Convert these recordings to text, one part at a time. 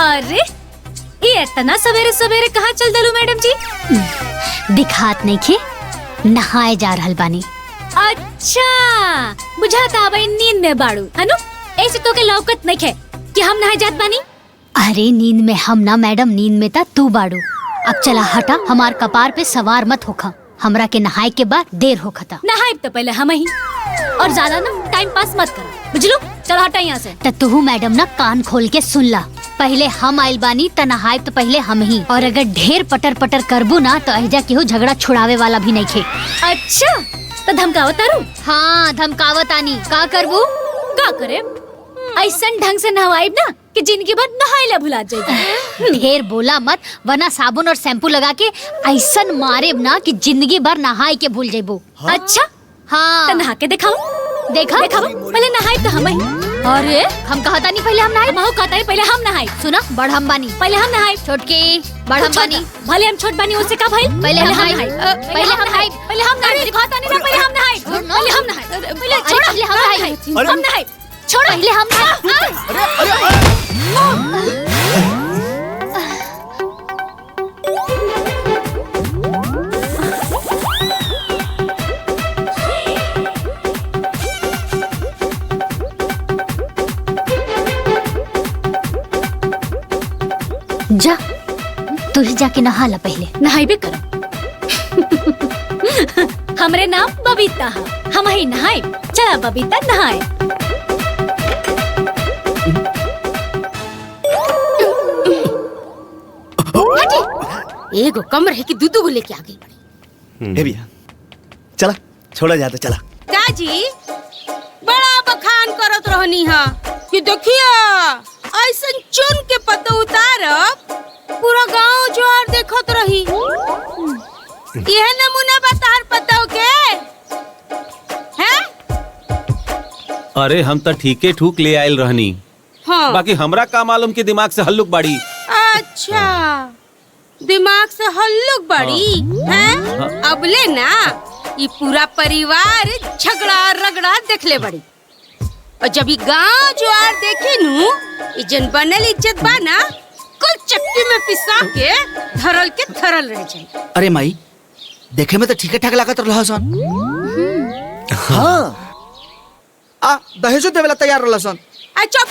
अरे ये इतना सवेरे सवेरे कहाँ चल दलू मैडम जी? दिखात नहीं खे, नहाए जा रहल बानी। अच्छा बुझाता आबाई नींद में बाड़ू हनु, ऐसे तो के लौकत नहीं खे कि हम नहाए जात बानी। अरे नींद में हम ना मैडम, नींद में ता तू बाड़ू। अब चला हटा, हमार कपार पे सवार मत होखा, हमरा के नहाए के बाद देर होखता। नहाए तो पहले हम ही, और ज्यादा ना टाइम पास मत कर, बुझलू? चल हटा यहाँ से। त तू मैडम ना कान खोल के सुन ला, पहले हम आइल बानी त नहाए तो पहले हम ही, और अगर ढेर पटर पटर करबू ना तो अहिजा केहू झगड़ा छुड़ावे वाला भी नहीं खे। अच्छा तो धमकावत तारू? हाँ धमकावत आनी, का करबू? का करे? ऐसन ढंग से नहवाइब ना कि जिंदगी भर नहाइला भुला जाएगी। ढेर बोला मत, वरना साबुन और शैम्पू लगा के ऐसन मारेब ना कि जिंदगी भर नहाए के भूल जेबू। हाँ? अच्छा हाँ तो नहा के दिखाओ। देखा पहले नहाए तो हम ही। अरे हम कहता नहीं पहले हम नहाए, हम कहता है पहले हम नहाए। सुना बड़ हम बानी, पहले हम नहाए। छोटकी बड़ हम बानी, भले हम छोट बानी, उससे का भाई? पहले हम नहाए, पहले हम नहाए, पहले हम नहाए। दिखाता नहीं ना, पहले हम नहाए, पहले हम नहाए, पहले छोड़, पहले हम नहाए, हम नहाए, छोड़, पहले हम नहाए। जा तू ही जाके नहा ला पहले। नहाई भी करो। हमरे नाम बबीता है, हम ही नहाए। चला बबीता नहाए। एगो कम रहे कि दूधू को लेके आ गई बड़ी। हे भैया चला, छोड़ा जाता चला। काजी बड़ा बखान करत रहनी हा कि देखिया ऐसन चुन के पत्ता उतारब पूरा गांव ज्वार देखत रही। यह नमूना बतार पताओ के हैं? अरे हम तो ठीके ठूक ले आयल रहनी। हाँ। बाकी हमरा का मालूम के दिमाग से हल्लुक बाड़ी। अच्छा दिमाग से हल्लुक बड़ी हैं? हाँ। अबले ना ये पूरा परिवार झगड़ा रगड़ा देख ले बड़ी, और जब ये गांव ज्वार देखे नु ये जन बनल इज्जत बा ना कुल चक्की में पिसा के धरल के धरल रह जाए। अरे माई देखे में तो ठीक ठाक लागत रहा सन। हाँ आ दहेजो देवेला तैयार रहला सन। चुप।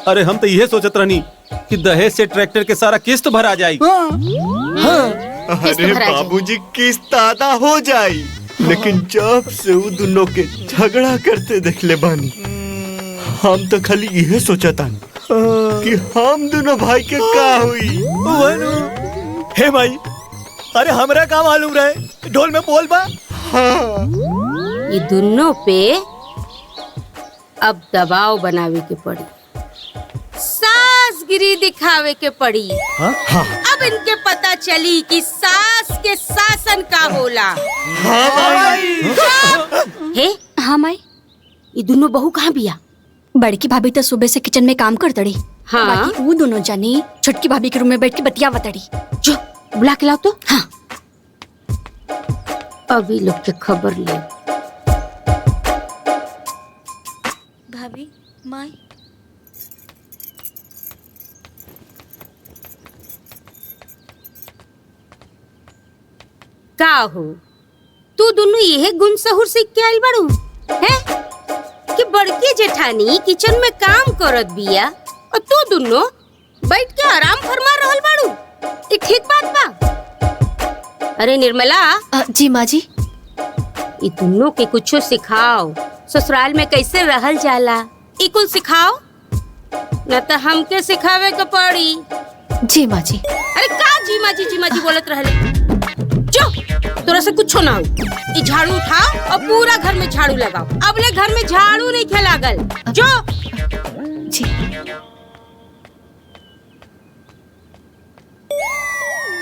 अरे हम तो यह सोचत रहनी कि दहेज से ट्रैक्टर के सारा किस्त भरा जाए। किस्त अरे भरा जाई। बाबूजी किस्त आधा हो जाई, लेकिन जब से वो दोनों के झगड़ा करते देख ले बानी, हम तो खाली यह सोचता कि हम दोनों भाई के का हुई। हे भाई, अरे हमरा का मालूम रहे, ढोल में बोल बा। हाँ। ये दोनों पे अब दबाव बनावे के पड़ी, सासगिरी दिखावे के पड़ी। हाँ? अब इनके पता चली कि सास के शासन का होला। हे हाँ माई, ये दोनों बहू कहाँ बिया? बड़की भाभी तो सुबह से किचन में काम कर तड़ी। हाँ। बाकी वो दोनों जानी छोटकी भाभी के रूम में बैठ के बतिया बतड़ी। जो बुला के लाओ तो। हाँ। अभी लोग के खबर ले। भाभी माई का हो तू दोनों यह गुण सहूर सीख के आइल बड़ू है कि बड़की जेठानी किचन में काम करत बिया और तू दोनों बैठ के आराम फरमा रहल बाड़ू। ये ठीक बात बा? अरे निर्मला। जी माँ जी। ये दोनों के कुछो सिखाओ, ससुराल में कैसे रहल जाला ये कुल सिखाओ, न तो हमके सिखावे के पड़ी। जी माँ जी। अरे का जी माँ जी बोलत रहले? जो तोरा से कुछ ना हो, ये झाड़ू उठाओ और पूरा घर में झाड़ू लगाओ। अबले घर में झाड़ू नहीं खेलागल। जो जी।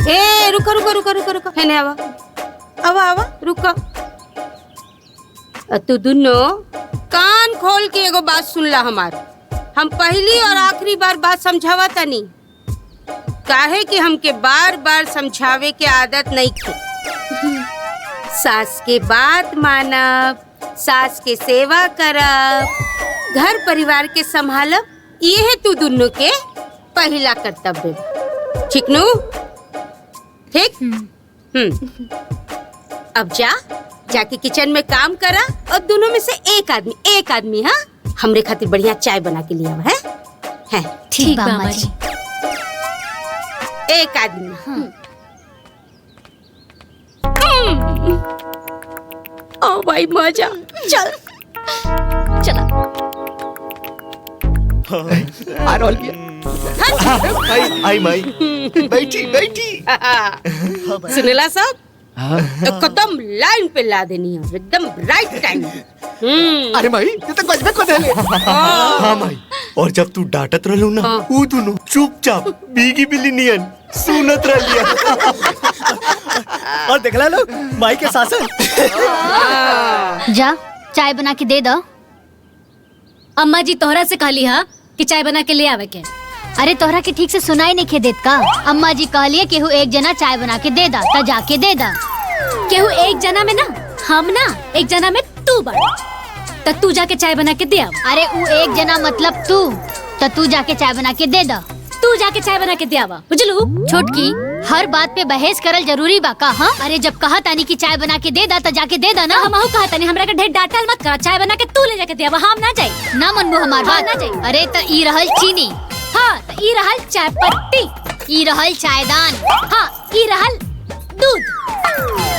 ए रुको रुको रुको रुको रुको, है आवा आवा आवा रुको। तू दोनों कान खोल के एगो बात सुन ला हमार। हम पहली और आखिरी बार बात समझावा तनी, काहे कि हमके बार बार समझावे के आदत नहीं थी। सास के बात मानब, सास के सेवा करब, घर परिवार के संभालब, ये है तू दोनों के पहला कर्तव्य बा। ठीक नु? ठीक? अब जाके किचन में काम करा और दोनों में से एक आदमी हाँ हमरे खातिर बढ़िया चाय बना के लिया है? ठीक बा अम्मा जी। एक आदमी। ओ भाई मजा। चल चला। आई माई बैठी बैठी। सुनेला सब? एकदम लाइन पे ला देनी है, एकदम राइट टाइम। अरे माई ये तो कुछ भी को देले। हाँ माई, और जब तू डांटत रहलू ना वो दोनों चुपचाप बीगी बिल्ली नियन सुनत रहलिया। और देखला लो माई के शासन। जा चाय बना के दे दो। अम्मा जी तोहरा से कहली हा कि चाय बना के ले आवे के। अरे तोहरा के ठीक से सुनाई नहीं खे देत का? अम्मा जी कहलिए केहू एक जना चाय बना के दे दा, त जाके दे दा। केहू एक जना में ना, हम ना एक जना में तू बड़, त तू जाके चाय बना के दे आव। अरे वो एक जना मतलब तू, त तू जाके चाय बना के दे दा। तू जाके चाय बना के दे आवा, बुझलू? छोटकी हर बात पे बहस करल जरूरी बा का? हाँ अरे जब कहा तानी की चाय बना के दे दा त जाके दे दा ना। हम कहा तनी हमरा के ढेर डांटल मत कर, चाय बना के तू ले जाके दे आवा, हम ना जाई। ना मनबू हमार हाँ, बात ना जाई। अरे त ई रहल चीनी, हाँ त ई रहल चाय पत्ती, ई रहल चायदान, हाँ ई रहल दूध।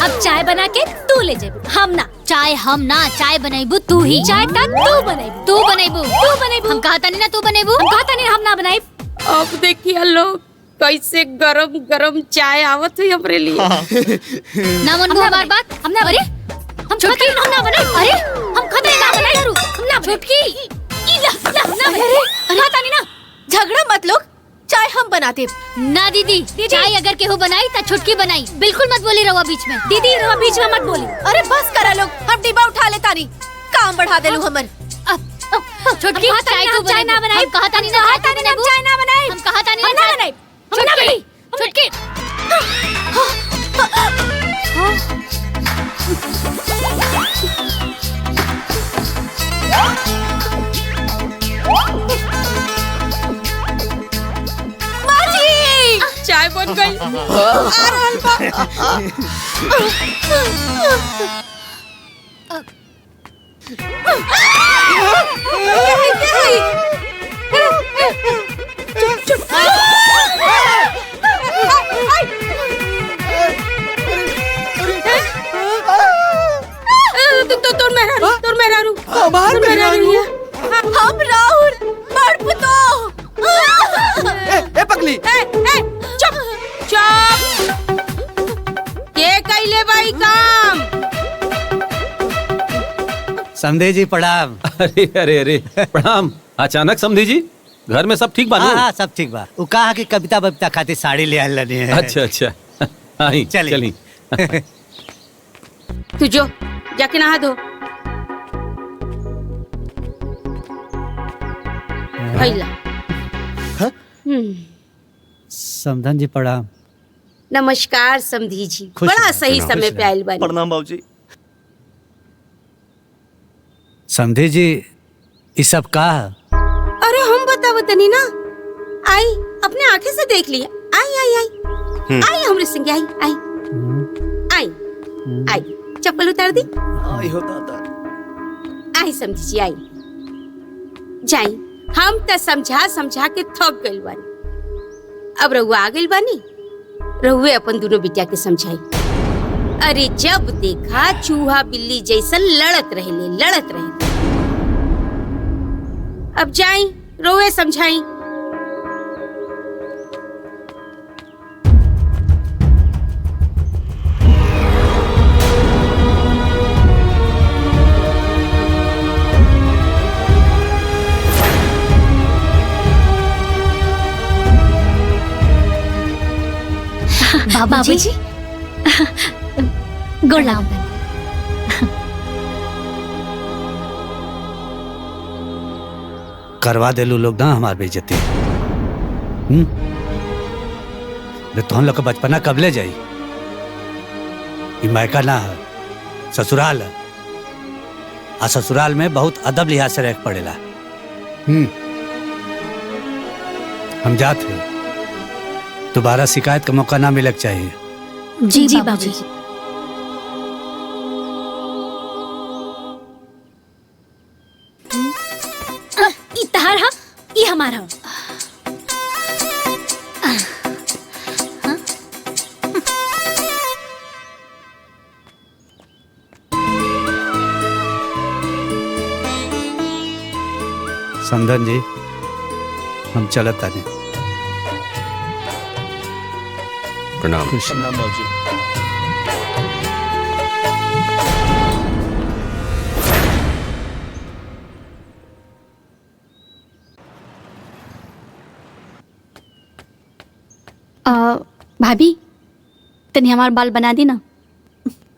अब चाय बना के तू ले जेबू, हम ना। चाय हम ना, चाय बनैबू तू ही। चाय त तू बनेबू, तू बनैबू, तू बनेबू। हम कहा तानी ना तू बनैबू। हम कहा तनी हम ना बनाई। अब देखिए लोग कैसे गरम गरम चाय आवत है हमरे लिए। ना मनबू हमार बात। हम ना। अरे हम छोटकी हम ना बनाई। अरे हम खतरे ना बनाई करू, हम ना छोटकी ना बनाई। अरे तानी ना झगड़ा मत लोग, चाय हम बनाते। ना दीदी, चाय अगर केहू बनाई त छुटकी बनाई। बिल्कुल मत बोली रहुआ बीच में। दीदी रवा बीच में मत बोली। अरे बस करा लोग, हम डिब्बा उठा ले तानी, काम बढ़ा दे लो हमर। छुटकी चाय तू चाय ना बनाई। हम कहा तानी ना चाय ना बनाई। हम कहा तानी हम ना बनाई। हम ना बनाई। छुटकी चाय बन गई। आ रहल बा। तोर मेहरारू हम राहुल बड़ पुतो। ए पगली चुप चुप। के कैले बाई काम? समधे जी प्रणाम। अरे अरे अरे प्रणाम। अचानक समधी जी, घर में सब ठीक बा? हाँ हाँ सब ठीक बा। वो कहा कि कविता बबिता खातिर साड़ी ले आल लनी है। अच्छा अच्छा आई चली। चली। तू जो जाके नहा धो। भैया समधन जी प्रणाम। नमस्कार समधी जी, खुश बड़ा रहो, सही समय पे आयल बानी। प्रणाम बाबूजी। समधे जी ये सब का? अरे हम बतावत तनी ना, आई अपने आंखें से देख लिया। आई आई आई आई हमरे संग आई आई आई आई। चप्पल उतार दी। आई हो दादा। आई समझी जी आई। जाई, हम त समझा समझा के थक गइल बानी। अब रहुआ आ गइल बानी, रहुए अपन दोनों बिटिया के समझाई। अरे जब देखा चूहा बिल्ली जैसन लड़त रहे। अब जाई रोए समझाई। बाबूजी गुलाम करवा दे लोग ना हमार बेइज्जती। तुम लोग का बचपना कब ले जाई? मायका ना ससुराल है। आ ससुराल में बहुत अदब लिहाज से रह पड़ेला। हम जाते हैं। दोबारा शिकायत का मौका ना मिलक चाहिए। जी बाबूजी। ई तहार हा, ई हमार हा। समधन जी, हम चलत तानी। प्रणाम। प्रणाम बाबूजी। भाभी तनी हमार बाल बना दी ना।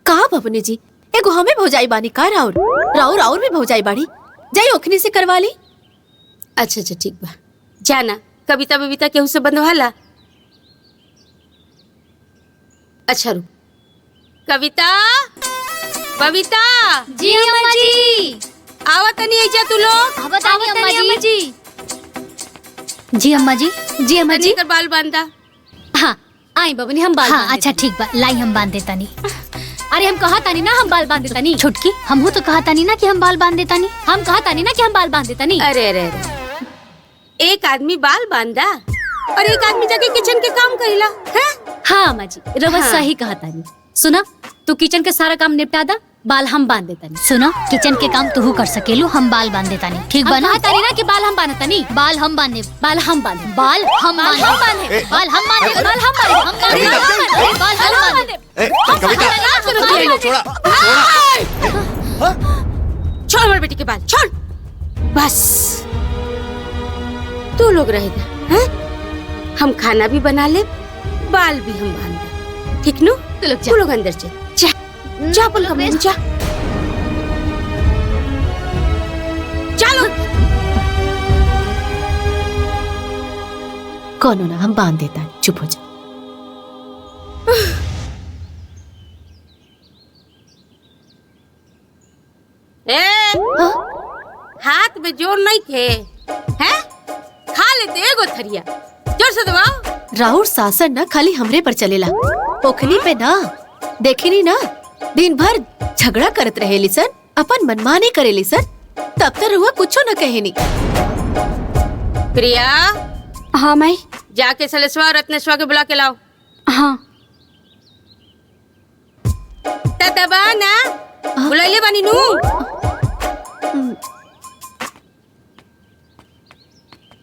का भवनी जी, एगो हमें भौजाई बानी का राउर राउर राउर भी भौजाई बाड़ी, जाई ओखनी से करवा ली। अच्छा अच्छा ठीक बा, जाना कविता बबीता केहू से बंधवाला। अच्छा रुक, कविता बबीता जी अम्मा जी। आवा तनी ऐजा तू लोग। बताइए अम्मा जी। जी अम्मा जी। जी अम्मा तनी जी। कर बाल बांधा। हाँ आई बबनी, हम बाल हाँ बांध अच्छा ठीक बा, लाई हम बांध देता नी। देतानी। अरे हम कहा तानी ना हम बाल बांध देतानी। छुटकी, हमहू तो कहा तानी ना कि हम बाल बांध देता नी। हम कहा तानी ना कि हम बाल बांध देतानी। अरे अरे अरे, एक आदमी बाल बांधा और एक आदमी जाके किचन के काम करेला है। हाँ अम्मा जी, रवा हाँ। सही कहा तानी। सुना, तू किचन के सारा काम निपटा दा, बाल हम बांध देतानी। सुनो, किचन के काम तू कर सकेलू, हम बाल बांध देता नी। ठीक बा हम ना? कहा तानी ना कि बाल हम बांधतानी। बाल हम बांधे। बाल हम बांधे। बाल हम बाल हम बांधे। बांधे। बाल हम बांधे। बाल हम बांधे। हम बांधे। बाल हम बांधे। छोड़ मेरे बेटी के बाल, छोड़ बस। तू लोग रहेगा हैं? हम खाना भी बना ले, बाल भी हम बांध दे, ठीक नु? तू लोग अंदर चल, जा जा बोल कमरे में जा। चलो कौन ना, हम बांध देता है, चुप हो जा। हाथ में जोर नहीं थे हैं? खा लेते एगो थरिया, जोर से दबाओ। राहुल शासन ना खाली हमरे पर चलेला, ओखनी पे ना। देखे नी ना, दिन भर झगड़ा करत रहेली सन, अपन मनमाने करेली सन, तब तक रुआ कुछो न कहेनी। प्रिया, हाँ माई। जाके सलेशवा और रत्नेश्वा के बुला के लाओ। हाँ दबा ना, बुलाइले बानी नू।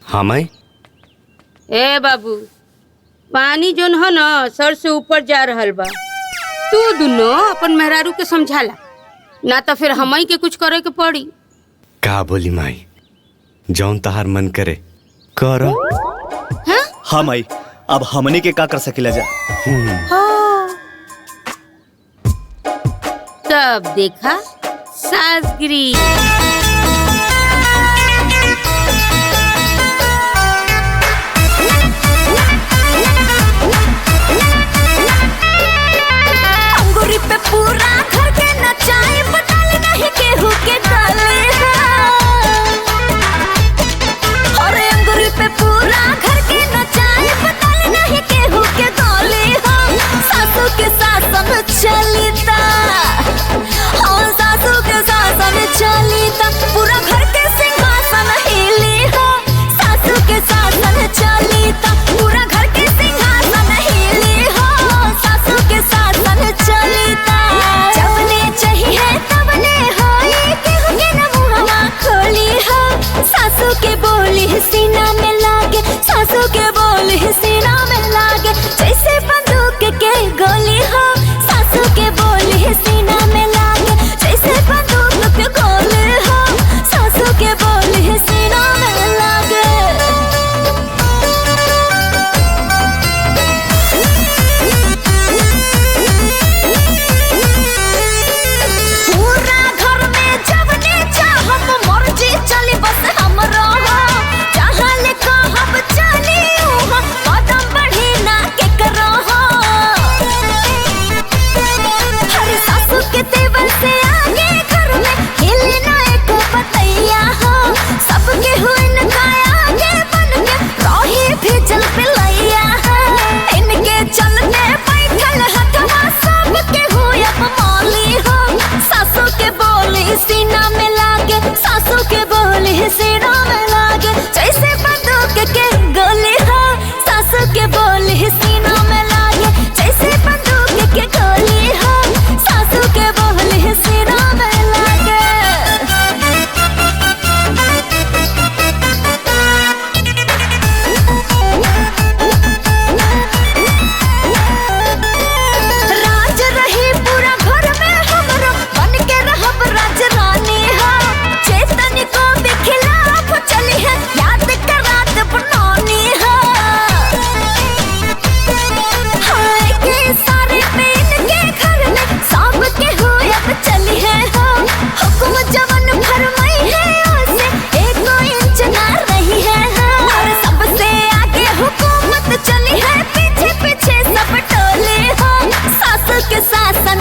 हाँ माई। ए बाबू, पानी जोन है ना सर से ऊपर जा रहल बा। तू दुनो अपन मेहरारू के समझाला, ना तो फिर हमई के कुछ करे के पड़ी। का बोली माई, जौन तहार मन करे करो। हाँ माई, अब हमने के का कर सकेला जा। तब देखा सासगिरी। अंगूरी पे पूरा घर के नचाए, बदल नहीं केहू के डाले और अंगूरी पे पूरा घर के नचाए, बदल नहीं केहू के डाले। सासू के शासन चलीता और सासू के शासन चलीता, पूरा घर के सिंहासन हिली हो। सासू के शासन चलीता, पूरा घर के सिंहासन हिली हो। सासू के शासन चलीता, जबने चाहिए तबने होई, केहू के न मुहवा खोली हो। सासू के बोली सीना में लागे, सासू के बोली सीना में लागे, जैसे बंदूक के गोली हो। सासू के बोली सीना में लागे, जैसे बंदूक के गोली हो।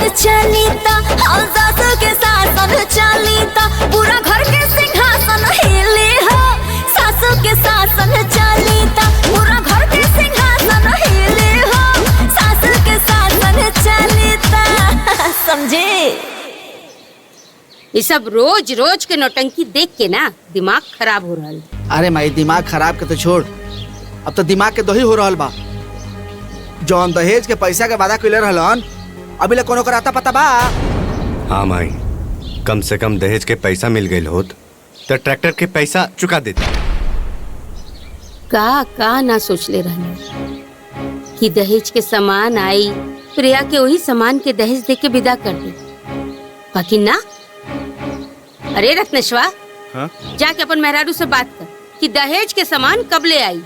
चलीता हाँ सासू के शासन चलीता पूरा घर के सिंहासन हिले हो सासू के शासन चलीता पूरा घर के सिंहासन हिले हो सासू के शासन चलीता समझे। ये सब रोज रोज के नौटंकी देख के ना दिमाग खराब हो रहा है। अरे माई दिमाग खराब के तो छोड़, अब तो दिमाग के दही हो रहल बा। जौन दहेज के पैसा के वादा कइले रहलन अभी ले कोनो कराता पता बा? हाँ माई, कम से कम दहेज के पैसा मिल गई होत तो ट्रैक्टर के पैसा चुका देती। का ना सोच ले रहने कि दहेज के सामान आई प्रिया के वही सामान के दहेज दे के विदा कर दे, बाकी ना। अरे रत्नेश्वर, हाँ? जाके अपन मेहरारू से बात कर कि दहेज के सामान कब ले आई।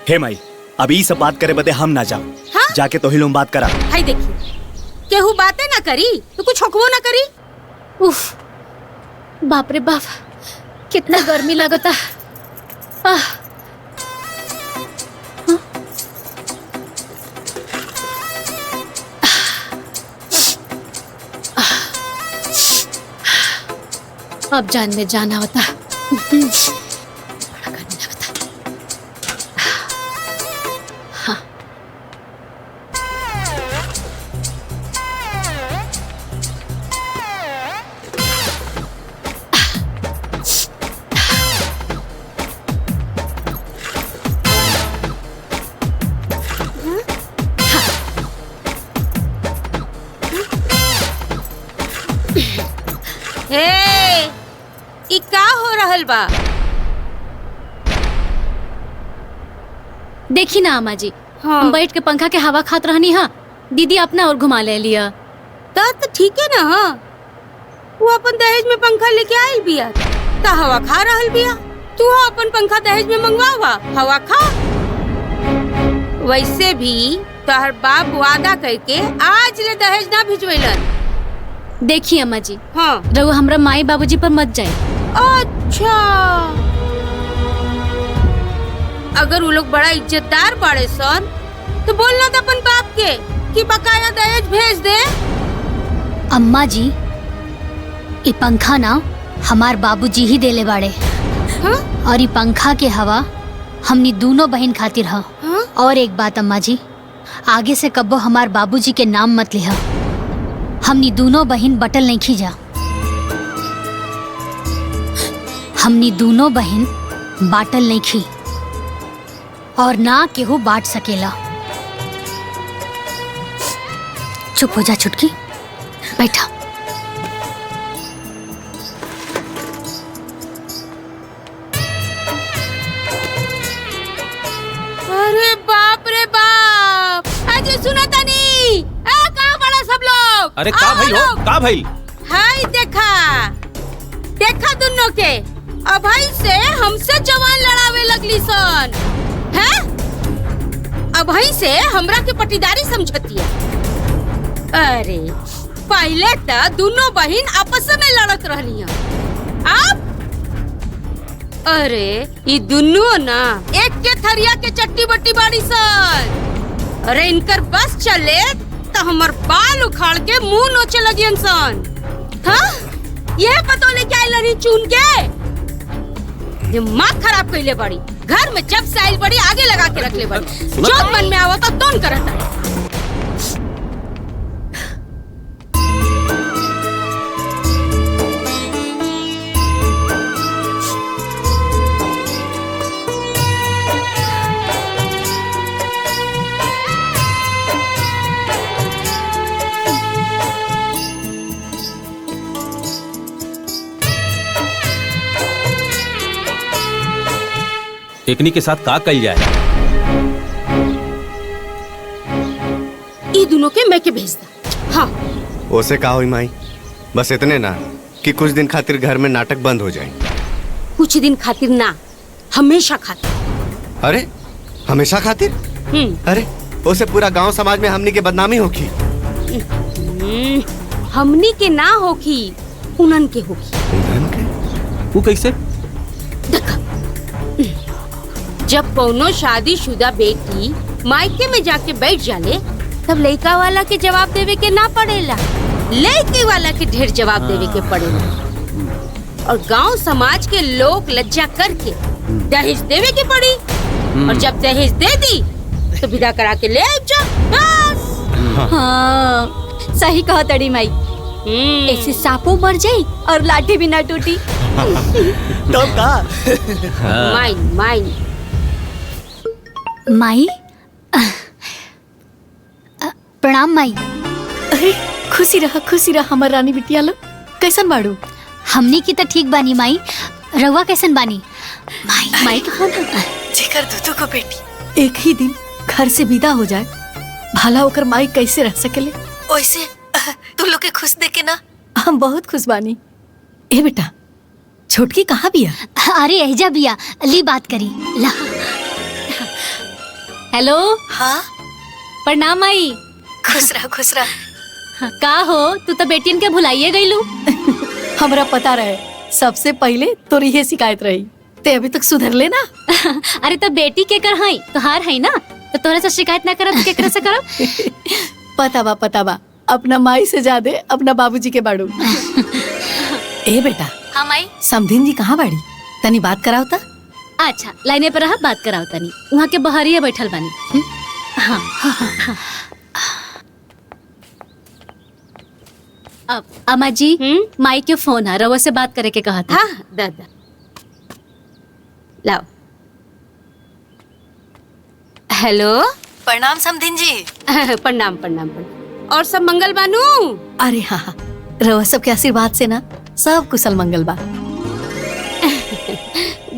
हे माई, अभी सब बात करे बदे हम ना जाओ। हाँ? जाके तो ही लोग बात करा। हाय देखी केहू बातें ना करी तो कुछ हुक्मो ना करी। उफ, बाप रे बाप, कितना गर्मी लगता। आह, अब जान में जाना होता। बड़ा गर्मी लगता। हाँ। हे, ई का हो रहल बा? देखी ना अम्मा जी, हाँ। हम बैठ के पंखा के हवा खात रहनी हा, दीदी अपना और घुमा ले लिया। तो ठीक है ना। हाँ, वो अपन दहेज में पंखा लेके आयल बिया ता हवा खा रहल बिया। तू अपन पंखा दहेज में मंगवावा, हवा खा। वैसे भी तोहर बाप वादा करके आज ले दहेज ना भिजवेलन। देखिए अम्मा जी, हाँ। रघु हमरा माई बाबूजी पर मत जाए। अच्छा, अगर वो लोग बड़ा इज्जतदार बाड़े सन तो बोलना था अपन बाप के कि बकाया दहेज भेज दे। अम्मा जी, ये पंखा ना हमार बाबूजी ही देले बाड़े। हाँ? और ये पंखा के हवा हमनी दोनों बहन खातिर हा। हाँ? और एक बात अम्मा जी, आगे से कब्बो हमार बाबूजी के नाम मत लिहा। हमनी दोनों बहन बटल नहीं खींचा। हमनी दोनों बहन बाटल नहीं खी और ना केहू बांट सकेला। चुप हो जा छुटकी, बैठा। अरे बाप रे बाप, अजय सुना तानी, कहाँ बड़ा सब लोग? अरे का आओ भाई हो, लोग। का भाई? हाय देखा दोनों के अभाई से हमसे जवान लड़ावे लगली सन है। अभाई से हमरा के पटीदारी समझतिया। अरे पहले तो दोनों बहन आपस में लड़त रहली हैं, अब अरे ये दोनों ना एक के थरिया के चट्टी बट्टी बाड़ी सन। अरे इनकर बस चले तो हमर बाल उखाड़ के मुंह नोचे लगी इंसान। हाँ, ये पतो लेके आई लड़ी चुन के दिमाग खराब कइले बड़ी। घर में जब से आइल बड़ी आगे लगा के रख ले बड़ी। जो मन में आवता तोन करत है। एकनी के साथ का कल जाए? ये दोनों के मैं के भेज दा। हाँ, ओसे का हुई माई, बस इतने ना कि कुछ दिन खातिर घर में नाटक बंद हो जाए। कुछ दिन खातिर ना, हमेशा खातिर। अरे हमेशा खातिर? अरे ओसे पूरा गांव समाज में हमनी के बदनामी होगी। हमनी के ना होगी, उनन के होगी। वो कैसे? जब कोनो शादीशुदा बेटी मायके में जाके बैठ जाले तब लड़का वाला के जवाब देवे के ना पड़ेला। लड़के वाला के ढेर जवाब देवे के पड़ेला और गांव समाज के लोग लज्जा करके दहेज देवे के पड़ी और जब दहेज दे दी तो विदा करा के ले आइब जा बस। हाँ सही कहा तड़ी माई। ऐसे सांपों मर जाई और लाठी भी ना टूटी। तब का माइन माइन माई प्रणाम माई। अरे खुशी रहा हमार रानी बिटिया लो। कैसन बाड़ू? हमनी की तो ठीक बानी माई, रउआ कैसन बानी? माई के फोन जेकर दूधू को बेटी एक ही दिन घर से विदा हो जाए भला होकर माई कैसे रह सकेले? वैसे तू लोग के खुश देख के ना हम बहुत खुश बानी। ए बेटा छोटकी कहाँ बिया? अरे एहजा बिया, ली बात करी ला। हेलो। हाँ प्रणाम माई। खुश रह। का हो तू तो बेटियन के भुलाइए गईलू। हमरा पता रहे सबसे पहले तोरी ये शिकायत रही ते अभी तक सुधर लेना। अरे तो बेटी के कर हई तो हार हई ना, तो तोरा से शिकायत ना करब केकरा से करब? पता बा अपना माई से ज्यादा अपना बाबूजी के बाड़ू। ए बेटा। हाँ माई। समधिन जी कहाँ बाड़ी? तनी बात कराओ ता। अच्छा लाइने पर रहा, बात कराओ तनी। वहाँ के बहरिया बैठल बानी। हाँ। अब अम्मा जी माई के फोन है, रवा से बात करे के कहा था। हाँ दादा लाओ। हेलो। प्रणाम समधिन जी। प्रणाम। और सब मंगल बानू? अरे हाँ रवा सब के आशीर्वाद से ना सब कुशल मंगल बा।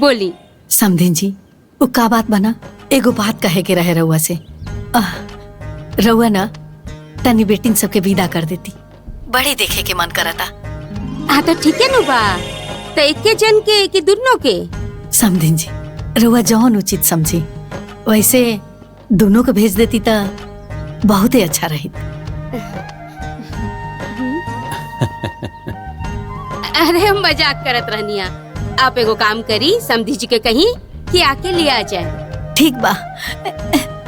बोली समधिन जी वो का बात बना? एगो बात कहे के रहे रउआ से। रउआ ना तनी बेटिन सबके विदा कर देती, बड़े देखे के मन करता। हाँ तो ठीक है नु बा, तो एक जन के कि दोनों के? समधिन जी रउआ जौन उचित समझी वैसे दोनों को भेज देती तो बहुत ही अच्छा रही। अरे हम मजाक करत रहनिया। आप एगो काम करी, समधी जी के कहीं कि आके लिया जाए। ठीक बा।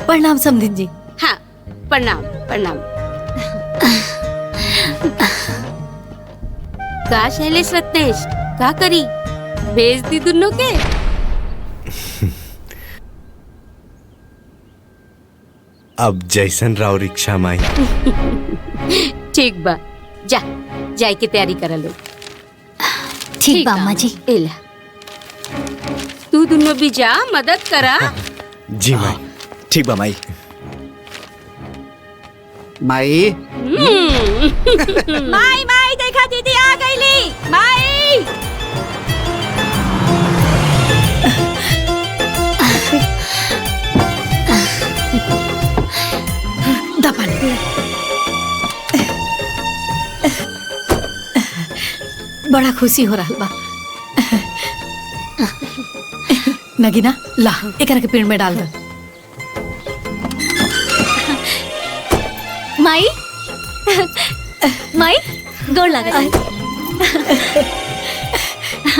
प्रणाम समधिन जी। हाँ प्रणाम। का शैलेश रत्नेश का करी? भेज दी दोनों के? अब जैसन राव रिक्शा माई। ठीक बा, जाए की तैयारी कर लो। ठीक बा अम्मा जी। एला तू दोनों भी जा, मदद करा। जी माई। ठीक बा माई। माई माई देखा दीदी आ गईली। माई बड़ा खुशी हो रहा बा। नगीना ला एकरा के पेड़ में डाल दे। माई गोड़ लगा।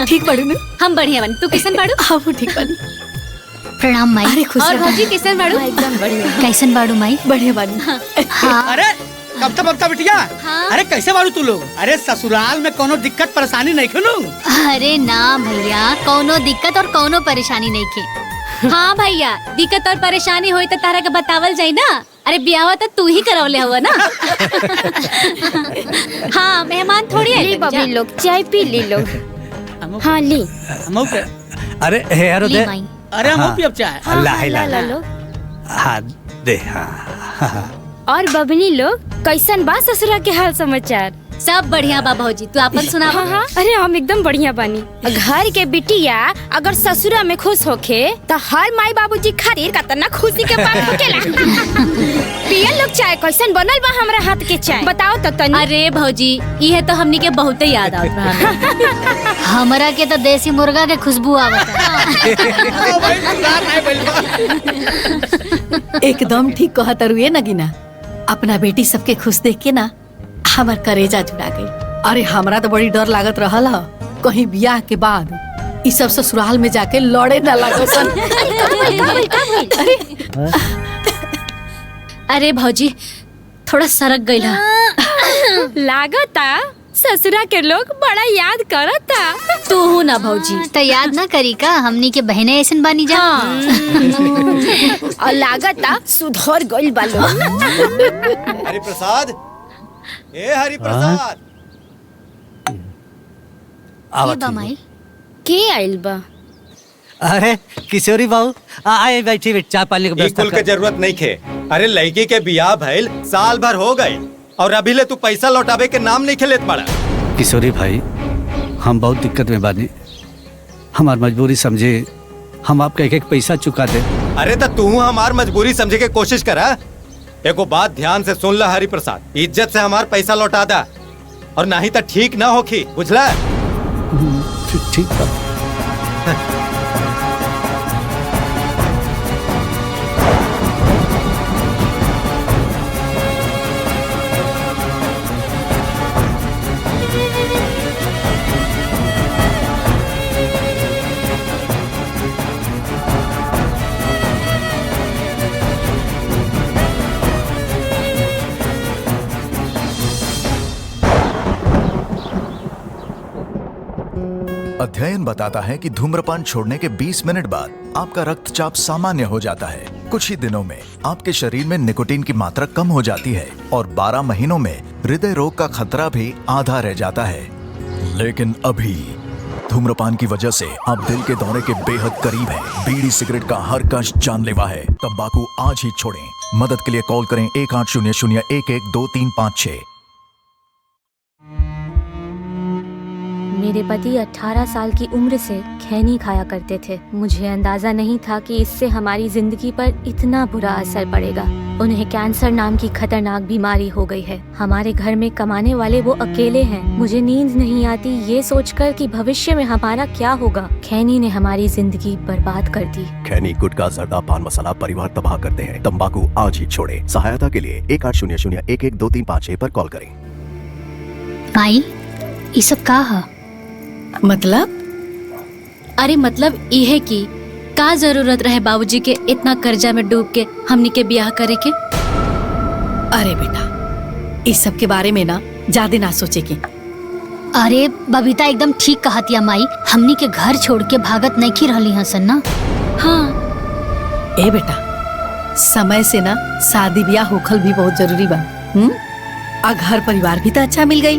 ठीक बाड़ू न? हम बढ़िया बनी, तू कैसन बाड़ू? हाँ वो ठीक बानी। प्रणाम माई। अरे खुश और रह। भौजी कैसन बाड़ू? एकदम बढ़िया। कैसन बाड़ू माई? बढ़िया बानी। हाँ अरे कब बिटिया? हाँ? अरे कैसे बाड़ू तू लोग? अरे ससुराल में कोनो दिक्कत परेशानी नहीं खेलू? अरे ना भैया कौनो दिक्कत और कौनो परेशानी नहीं के। हाँ भैया दिक्कत और परेशानी होई तो तारा के बतावल जाई ना। अरे ब्याह तो तू ही करवले हुआ ना। हाँ मेहमान थोड़ी है। बबी लोग चाय पी ली लोग। हाँ ली। अरे हे यारो ली दे। माई। अरे हम भी अब चाय। ला लो। हाँ दे। हाँ और बबनी लोग कैसन बा ससुरा के हाल समाचार? सब बढ़िया बा भौजी, तू अपन सुना। हाँ। अरे हम एकदम बढ़िया बानी। घर के बिटिया अगर ससुरा में खुश होखे तो हर माई बाबूजी खातिर कितना खुशी के बात होखेला। पियल लोग चाय कैसन बनल बा हमरा हाथ के चाय बताओ तो तनी। अरे भौजी ये तो हमनी के बहुत याद आवत रहा। हमरा के तो देसी मुर्गा के खुशबू आवत है। एकदम ठीक कहा तरुए नगीना। अपना बेटी सबके खुश देख के ना हमार करेजा जुड़ा गई। अरे हमरा तो बड़ी डर लागत रहल ह कहीं ब्याह के बाद ई सब ससुराल में जाके लड़े ना लागसन। अरे भौजी थोड़ा सरक गई। लागता ससुरा के लोग बड़ा याद करता। तू हूँ ना भौजी। तो याद ना करी का, हमनी के बहने ऐसन बानी जा। और लागता सुधर गइल बा लोग। हरि प्रसाद, ए हरि प्रसाद। ये बा माई। के आइल बा? अरे किशोरी बाबू आए बैठी चाय पानी की स्कूल के जरूरत नहीं खे। अरे लड़की के बियाह भइल साल भर हो गए और अभी ले तू पैसा लौटावे के नाम नहीं खेलेत पड़ा। किशोरी भाई, हम बहुत दिक्कत में बानी, हमार मजबूरी समझे, हम आपका एक एक पैसा चुका दे। अरे तो तू हमार मजबूरी समझे के कोशिश करा। एगो बात ध्यान से सुन ला हरि प्रसाद, इज्जत से हमार पैसा लौटा दा और नहीं तो ठीक ना होखी, बुझला? ठीक बा। अध्ययन बताता है कि धूम्रपान छोड़ने के 20 मिनट बाद आपका रक्तचाप सामान्य हो जाता है। कुछ ही दिनों में आपके शरीर में निकोटीन की मात्रा कम हो जाती है और 12 महीनों में हृदय रोग का खतरा भी आधा रह जाता है। लेकिन अभी धूम्रपान की वजह से आप दिल के दौरे के बेहद करीब हैं। बीड़ी सिगरेट का हर कश जानलेवा है। तंबाकू आज ही छोड़ें। मदद के लिए कॉल करें 1800-112356। मेरे पति 18 साल की उम्र से खैनी खाया करते थे। मुझे अंदाजा नहीं था कि इससे हमारी जिंदगी पर इतना बुरा असर पड़ेगा। उन्हें कैंसर नाम की खतरनाक बीमारी हो गई है। हमारे घर में कमाने वाले वो अकेले हैं। मुझे नींद नहीं आती ये सोचकर कि भविष्य में हमारा क्या होगा। खैनी ने हमारी जिंदगी बर्बाद कर दी। खैनी, गुटखा, जर्दा, पान मसाला परिवार तबाह करते हैं। तंबाकू आज ही छोड़ें। सहायता के लिए 1800-112356 पर कॉल करें। माई, ये सब का है? मतलब? अरे मतलब ये कि का जरूरत रहे बाबूजी के इतना कर्जा में डूब के हमनी के ब्याह करे के। अरे बेटा, इस सब के बारे में ना ज्यादा ना सोचे के। अरे बबीता एकदम ठीक कहतिया माई, हमनी के घर छोड़ के भागत नहीं की रहली हसन ना। हाँ ए बेटा, समय से ना शादी ब्याह होखल भी बहुत जरूरी बा। आ घर परिवार भी तो अच्छा मिल गई।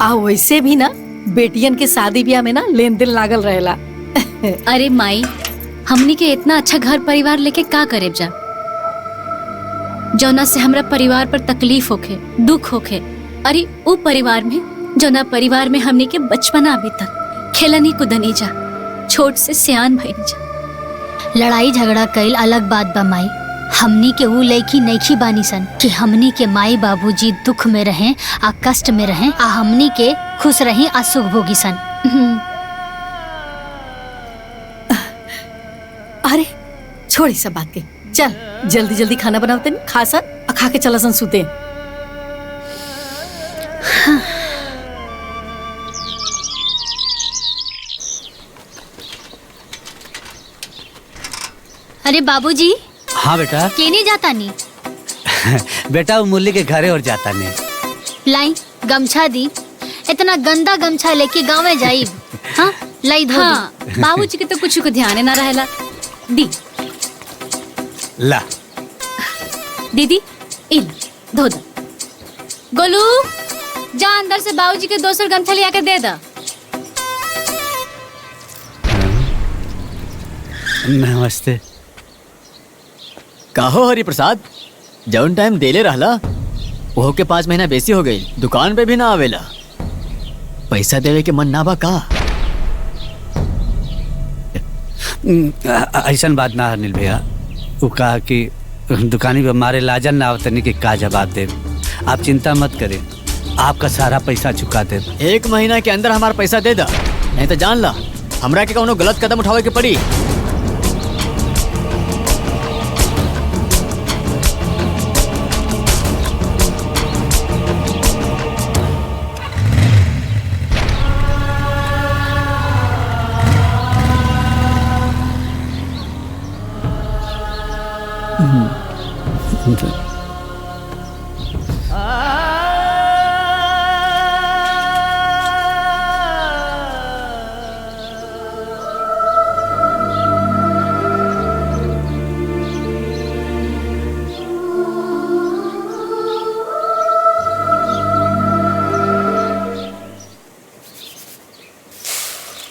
आ वैसे भी ना बेटियन के शादी ब्याह में ना लेन देन लागल रहेला। अरे माई, हमनी के इतना अच्छा घर परिवार लेके का करेब जा, जौना से हमरा परिवार पर तकलीफ होखे, दुख होखे। अरे वो परिवार में जौना परिवार में हमनी के बचपना अभी तक खेलनी कूदनी जा, छोट से सियान भइल जा। लड़ाई झगड़ा कईल अलग बात बा माई, हमनी के वो लड़की नईखी बानी सन कि हमनी के माई बाबूजी दुख में रहें आ कष्ट में रहें आ हमनी के खुश रहें आ सुख भोगी सन। अरे छोड़ सब बात के, चल जल्दी जल्दी खाना बनाते नहीं, खा सन आ खा के चला सन सुते। अरे बाबूजी। हाँ बेटा। केने जाता नी? बेटा वो मुरली के घरे और जाता नहीं। लाई गमछा दी, इतना गंदा गमछा लेके गाँव में जाइब। हाँ लाई धो। हाँ, बाबूजी के तो कुछ को ध्यान ना रहेला। दी ला दीदी, इल धो दो। गोलू, जा अंदर से बाबूजी के दोसर गमछा लिया के दे दा। नमस्ते। काहो हरि प्रसाद, जौन टाइम देले रहला ओहो के 5 महीना बेसी हो गई, दुकान पे भी ना आवेला। पैसा देवे के मन ना बा का? ऐसा बात ना अनिल भैया, वो कहा कि दुकानी पे हमारे लाजन ना आवतनी के का जवाब दे। आप चिंता मत करें, आपका सारा पैसा चुका दे। 1 महीना के अंदर हमारा पैसा दे दा, नहीं तो जान ला हमरा के कौनो गलत कदम उठावे के पड़ी।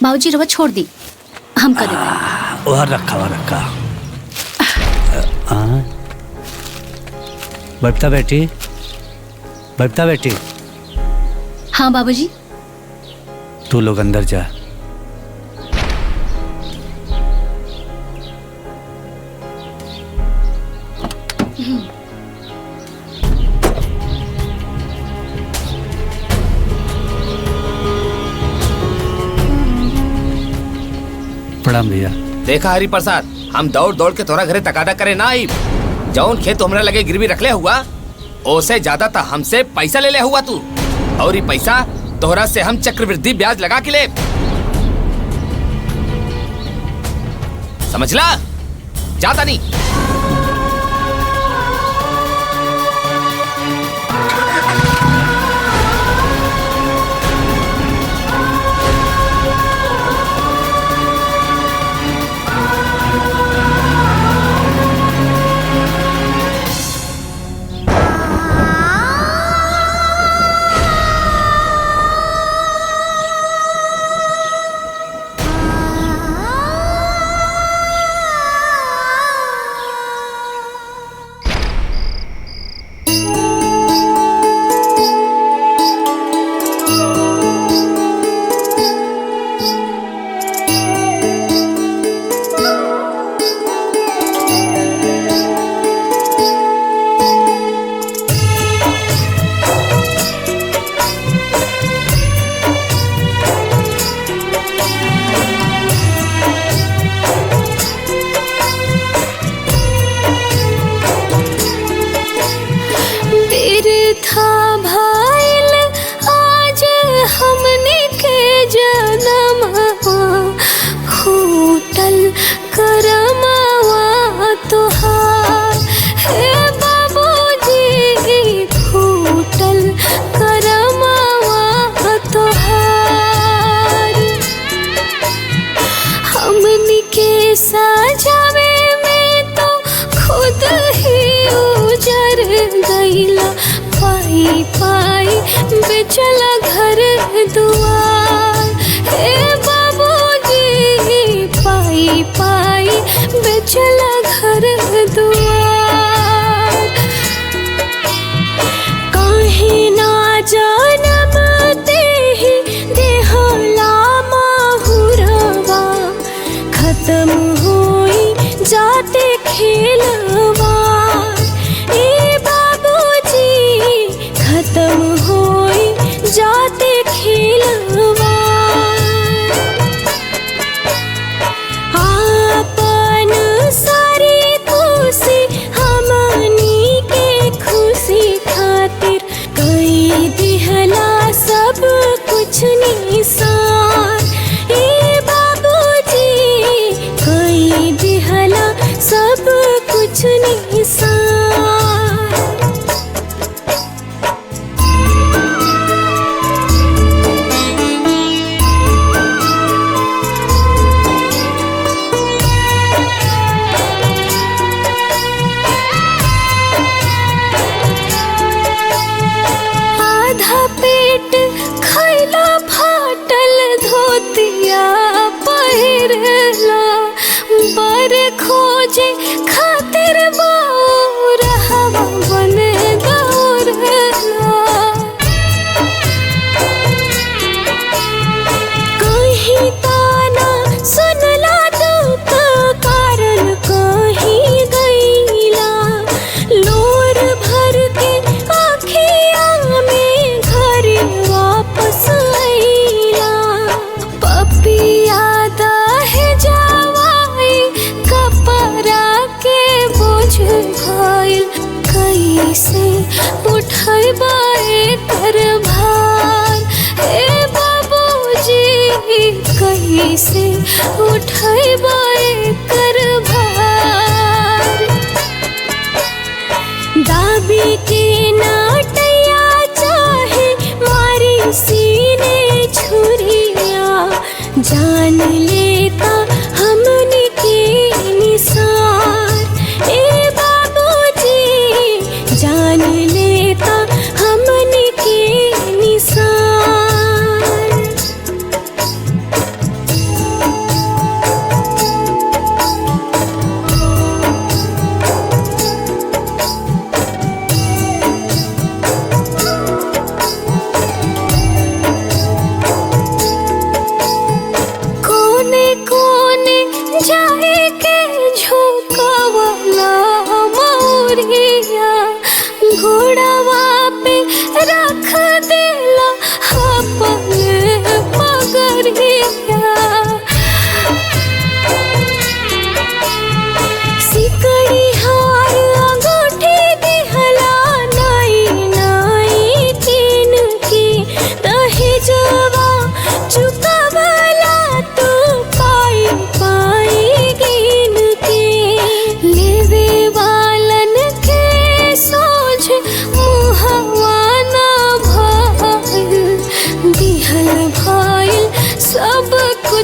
बाबूजी रवा छोड़ दी, हम कर देते हैं। वहाँ रखा बबीता बेटी हाँ बाबूजी। तू लोग अंदर जा। प्रणाम भैया। देखा हरि प्रसाद, हम दौड़ दौड़ के तोरा घरे तकादा करे ना आई। जौन खेत हमरा लगे गिरवी रखले हुआ ओसे ज्यादा था हमसे पैसा ले ले हुआ तू, और ये पैसा तोहरा से हम चक्रवृद्धि ब्याज लगा के ले, समझला? जाता नहीं।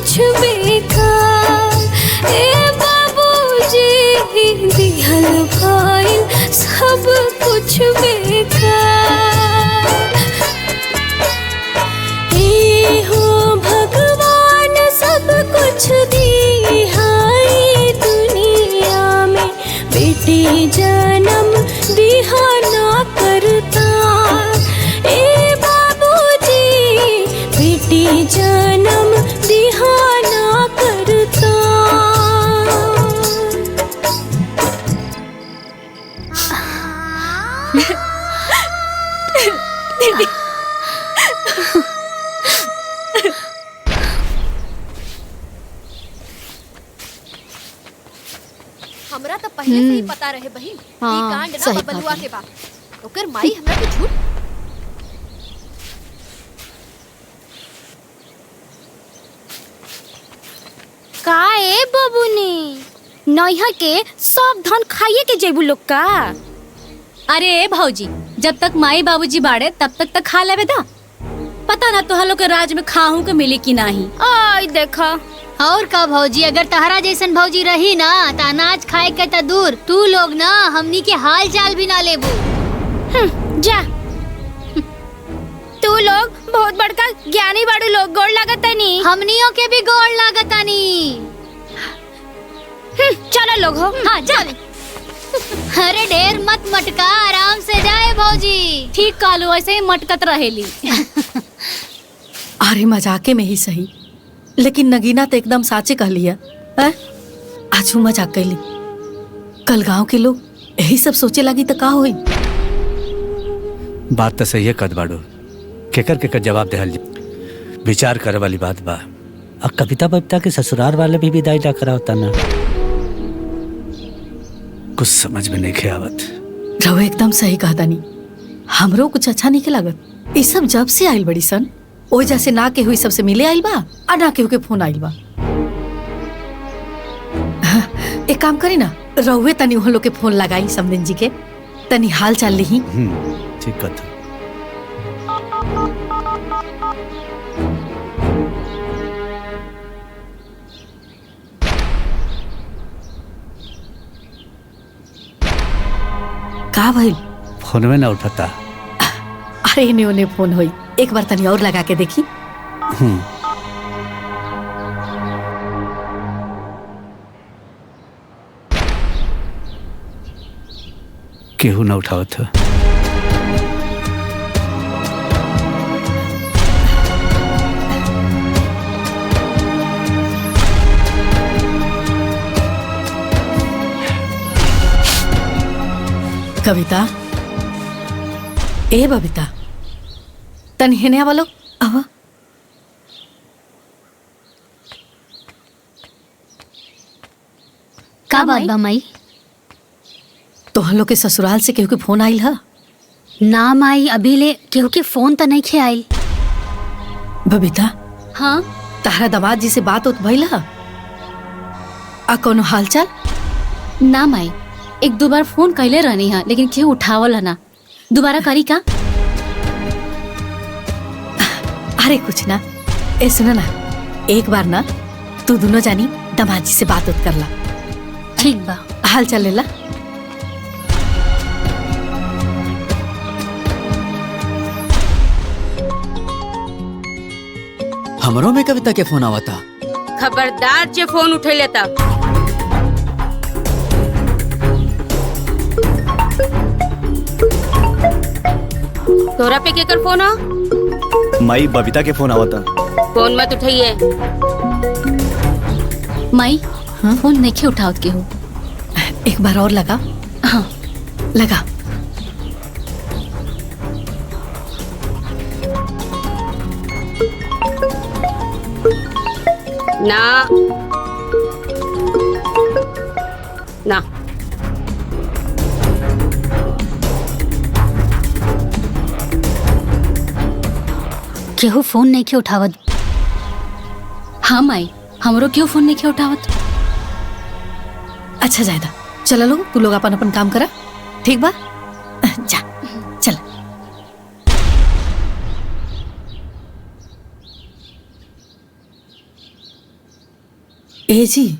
कुछ बेकार। ए बाबूजी दिहल भइल सब कुछ बेकार। ए हो भगवान सब कुछ दिहाई दुनिया में, बेटी जन्म दिहा ना करता। ए बाबूजी बेटी जन्म दिहा ना करता। दीदी हमरा तो पहले से ही पता रहे बहिन हाँ, ई कांड ना सही बबलुआ बात है। के बा। ओकर माई हमरा के झूठ का ए बबुनी नैहा के सब धन खाइए के जेबू लोग का। अरे भौजी, जब तक माई बाबूजी बाड़े तब तक खा लेवे दा। पता ना तुहा लोग के राज में खाहू के मिले की नहीं। आई देखा और का भौजी, अगर तहरा जैसन भौजी रही ना त अनाज खाए के त दूर, तू लोग ना हमनी के हाल चाल भी ना लेबू। जा तू लोग बहुत बड़का ज्ञानी बाड़ू लोग, गोड़ लागतानी। हमनियों के भी गोड़ लागतानी। चलो लोग हो। हाँ चल। अरे ढेर मत मटका, आराम से जाए भौजी। ठीक कालू, ऐसे ही मटकत रहेली। अरे मजाके में ही सही, लेकिन नगीना तो एकदम साचे कह लिया। आज हूँ मजाक कैली, कल गांव के लोग यही सब सोचे लगी तो का होई। बात तो सही है कद बाड़ू, केकर केकर जवाब देहल विचार करे वाली बात बा। अब कविता बबिता के ससुराल वाले भी विदाई ना करा होता ना, कुछ समझ में नहीं आवत। रहो एकदम सही कहा दानी, हमरो कुछ अच्छा नहीं के लागत। ये सब जब से आइल बड़ी सन, ओ जैसे ना के हुई सबसे मिले आइल बा और ना के हुई के फोन आइल बा। एक काम करी ना, रहुए तनी उन लोग के फोन लगाई समदिन जी के, तनी हाल चाल ली। ठीक कथा। का भइल? फोन में ना उठाता। अरे इन्हें उन्हें फोन होई, एक बार तनी और लगा के देखी। केहू ना उठावत है। कविता, ए बबीता, तनी हेने वालो आवा। का बात बा माई? तो हम लोग के ससुराल से केहू के फोन आइल है? ना माई, अभी ले केहू के फोन तो नहीं खे आइल। बबीता, हाँ तारा दामाद जी से बात होत भइल है? आ कोनो हालचाल? ना माई, एक दो बार फोन कैले रहनी है, लेकिन केहू उठावल है ना। दोबारा करी का? अरे कुछ ना, ए सुनो ना, एक बार ना तू दोनों जानी दामाद जी से बात होत करला। ठीक बा। हाल चाल लेला। हमरों में कविता के फोन आवा था। खबरदार जे फोन उठे लेता। तोरा पे केकर फोन आ? माई बबीता के फोन आवा था। फोन मत उठाइए। माई फोन नहीं उठावत केहू। एक बार और लगा। हाँ लगा। ना ना केहू फोन नहीं के उठावत। हाँ माई, हमरो क्यों फोन नहीं उठावत? अच्छा जायदा, चलो लोग, तू लोग अपन अपन काम करा, ठीक बा? जा चल। ए जी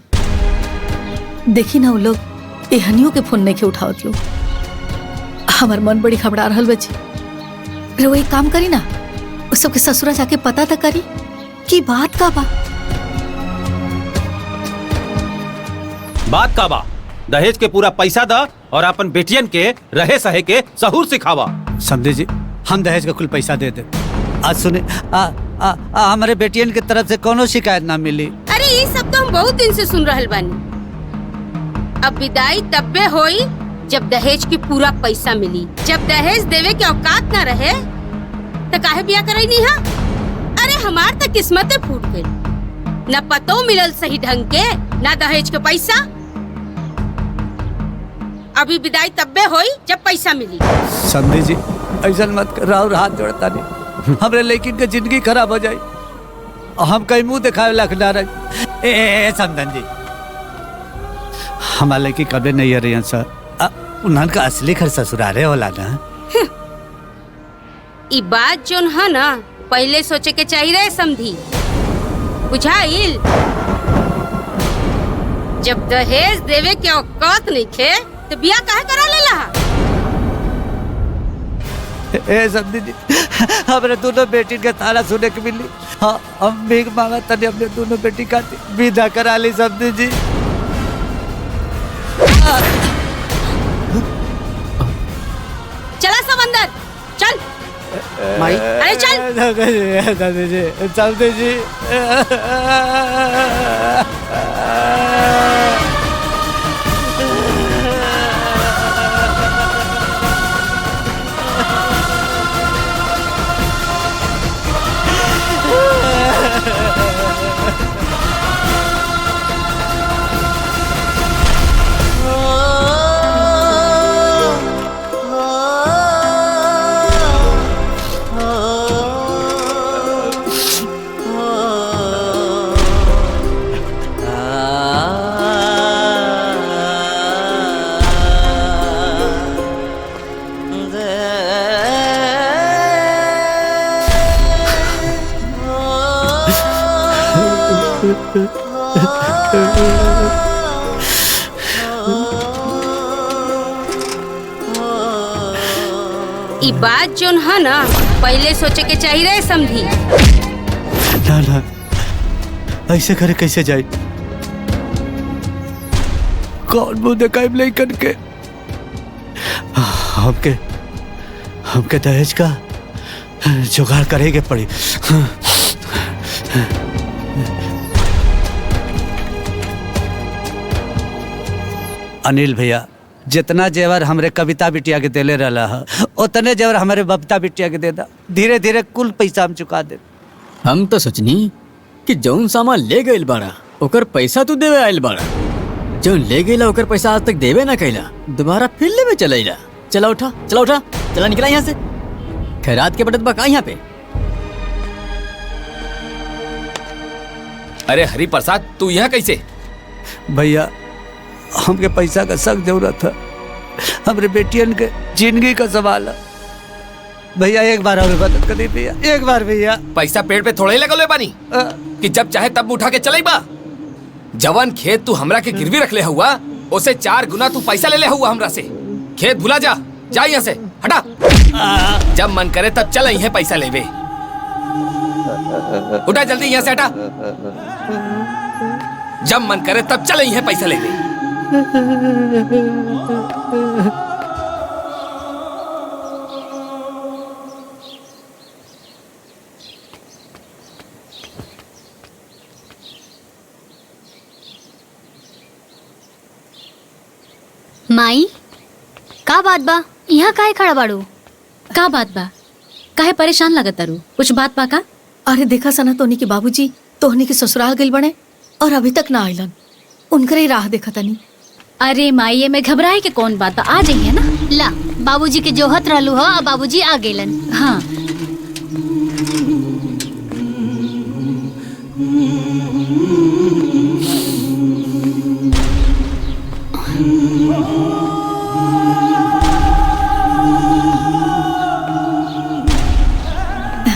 देखी ना वो लोग एहनियों के फोन नहीं के उठावत लोग। हमार मन बड़ी घबरा रहल बची। अरे वो एक काम करी ना, उस सबके ससुरा जाके पता तो करी कि बात का बा। बात का बा दहेज के पूरा पैसा दा और अपन बेटियन के रहे सहे के सहूर सिखावा। समझे जी, हम दहेज का कुल पैसा दे दे। आज सुने हमारे बेटियन की तरफ से कोनो शिकायत ना मिली। अरे ये सब तो हम बहुत दिन से सुन रहल बानी। अब विदाई तब्बे होई जब दहेज की पूरा पैसा मिली। जब दहेज देवे के औकात ना रहे तो काहे बिया करई नहीं हा? अरे हमार तो किस्मते फूट गई। न पतो मिलल सही ढंग के, ना दहेज के पैसा। अभी विदाई तब्बे होई जब पैसा मिली। समझे जी, ऐसा मत कर, और हाथ जोड़ता नहीं। हमरे लेकिन के जिंदगी खराब हो जाए। हम कहीं मुंह दिखावे लाख ना रहे। ए समधन जी, हमारे लड़की कभी नहीं आ रही हैं सर। उनका असली घर ससुरारे होला ना। ई बात जोन है ना, पहले सोचे के चाहिए रहे समझी। बुझाइल? जब दहेज देवे के औकात नहीं खे तो बिया काहे करा लेला? ए समझी जी, हमारे दोनों बेटी के तारा सुने के मिली। हाँ, हम भीख मांगा तने अपने दोनों बेटी का विदा करा ली। समझी जी, चला सब अंदर चल। माई, अरे चल। समझी जी, समझी जी। ई बात जोन है ना, पहले सोचे के चाहिए रहे समझी। ना ना, ऐसे करे कैसे जाए? कौन मुंह दिखाई नहीं करके? हमके दहेज का जुगाड़ करेगे पड़ी। अनिल भैया, जितना जेवर हमरे कविता बिटिया के देले रहा है, उतने जेवर हमारे बबता बिटिया के दे दा। धीरे धीरे कुल पैसा हम चुका दे। हम तो सोचनी कि जौन सामान ले गइल बाड़ा ओकर पैसा तू देवे आइल बाड़ा। जौन ले गइला ओकर पैसा आज तक देवे ना कइला, दोबारा फिर लेवे चलैला। चला उठा, चला निकला यहाँ से। खैरात के बटत बा का यहाँ पे? अरे हरि प्रसाद, तू यहाँ कैसे? भैया, हमके पैसा का सख्त जरूरत है। हमरे बेटियन के जिंदगी का सवाल है। भैया एक बार हमें मदद कर दी भैया, एक बार भैया। पैसा पेड़ पे थोड़े ही लगल बानी कि जब चाहे तब उठा के चले बा। जवान खेत तू हमरा के गिरवी रख ले हुआ, उसे 4 गुना तू पैसा ले हुआ हमरा से। खेत भुला जा यहाँ से, हटा। जब मन करे तब चल यहाँ पैसा लेवे। उठा जल्दी यहाँ से, हटा। जब मन करे तब चल यहाँ पैसा लेवे। माई, का बात बा? यहाँ काहे खड़ा बाड़ू? का बात बा? काहे परेशान लगत तारू? कुछ बात बा का? अरे देखा सना, तोहनी के बाबूजी तोहनी के ससुराल गइल बने और अभी तक ना आइलन। उनकरे ही राह देखा तनी। अरे माई, में घबराए के कौन बात बा? आ जाइए ना। ला, बाबूजी के जोहत रहलू हो, अब बाबूजी आ गेलन। हाँ,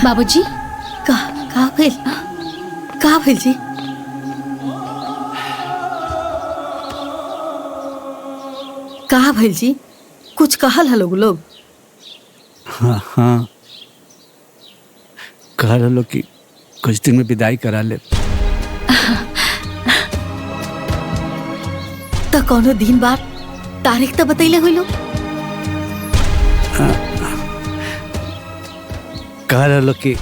बाबूजी, का भेल जी? कहा भैल जी कुछ कहल है लोग हाँ हाँ कह रहा कि कुछ दिन में विदाई करा ले। तो कोनो दिन बार तारीख तो बतैले हुई लोग। कह रहा कि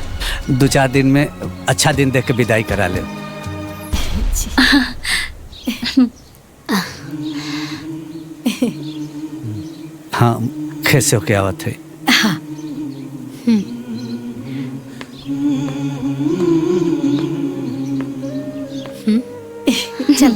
2-4 दिन में अच्छा दिन देख के विदाई करा ले। हाँ कैसे हो क्या बात है। हाँ चल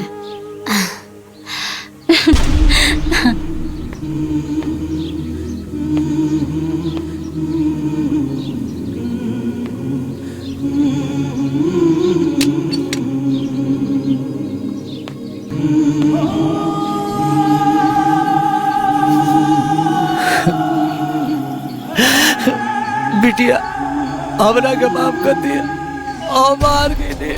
बिटिया हमरा के माफ कर दिया और मार के दे।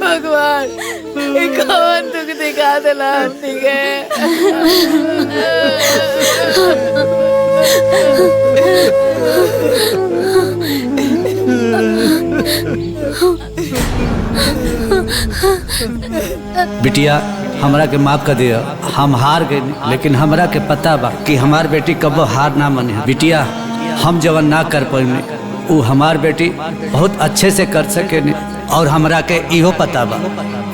भगवान कौन तुक दिखा दिला बिटिया हमरा के माफ कर दिया। हम हार गए लेकिन हमरा के पता बा कि हमार बेटी कबो हार ना माने। बिटिया हम जवन ना कर पाए वो हमार बेटी बहुत अच्छे से कर सके ने। और हमरा के इहो पता बा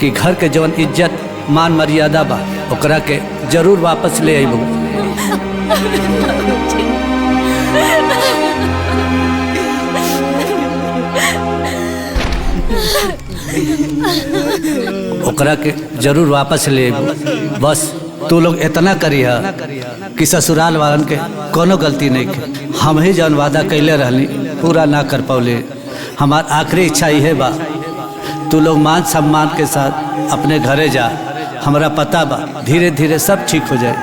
कि घर के जवन इज्जत मान मर्यादा बा ओकरा के जरूर वापस ले आइबो। ओकरा के जरूर वापस ले आइबो। बस तू लोग इतना करिया कि ससुराल वालन के कोनो गलती नहीं के। हम ही जौन वादा कैले रहनी पूरा ना कर पौले। हमार आखिरी इच्छा यह बा तू लोग मान सम्मान के साथ अपने घरे जा। हमरा पता बा धीरे धीरे सब ठीक हो जाए।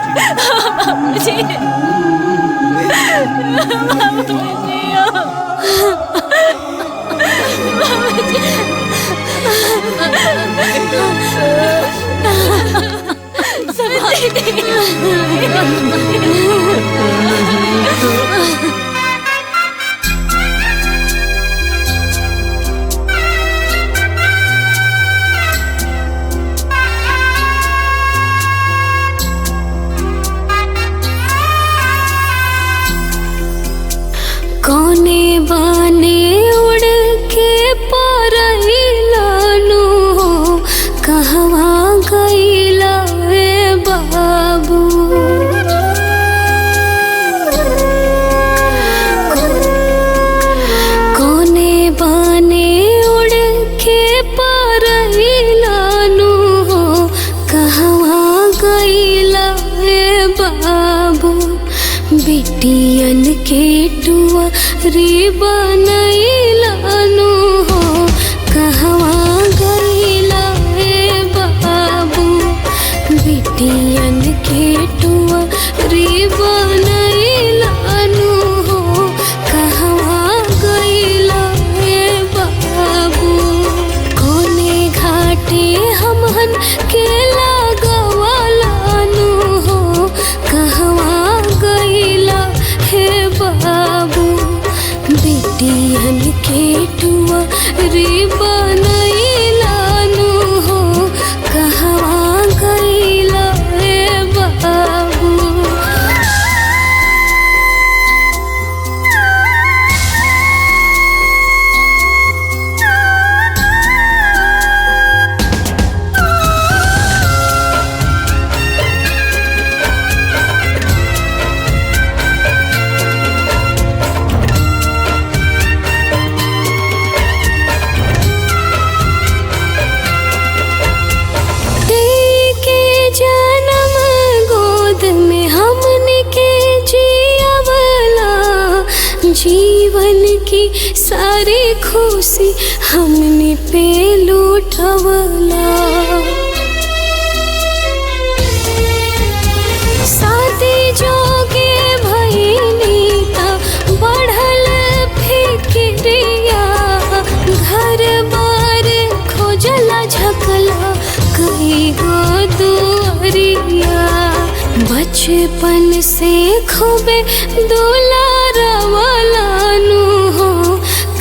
कोने बाने उड़ के परइलानु कहवा गइला रे बाबू। कोने बाने उड़ के परइलानु कहवा गइला रे बाबू। बिटियन के टुअरी बनैलानु हो कहवा गइला रे बाबू। बिटियन के टुअरी बनैलानु हो कहवा गइला रे बाबू। कोने घाटे हमहन के लागवालानु हो कहवा गइला हे बाबू। बिटियन के टुअरी बनैलानु हो कहवा गइला हे बाबू। जीवन की सारी खुशी हमने पे लूटवला। शादी जोगे भइनी त बढ़ल फिक्रिया। घर बार खोजला झकला कई गो दुआरिया। बचपन से खूबे दुलारवालानु हो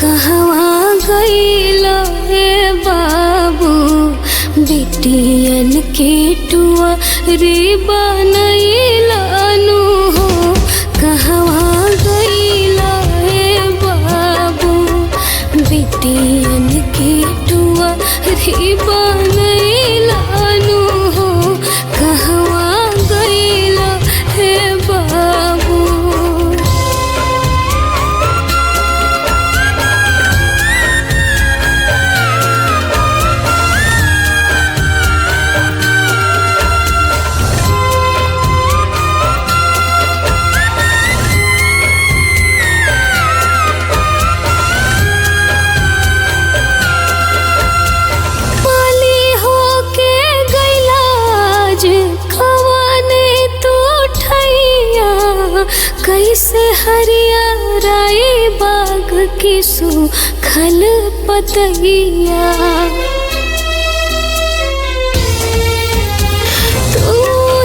कहवा गइला रे बाबू। बिटियन के टुअरी बनैलानु हो कहवा गइला रे बाबू। बिटियन के टुअरी बनैलानु हो कहवा गइला हे बाबू। कैसे हरिया राई बाग की सूखल पतइया। तू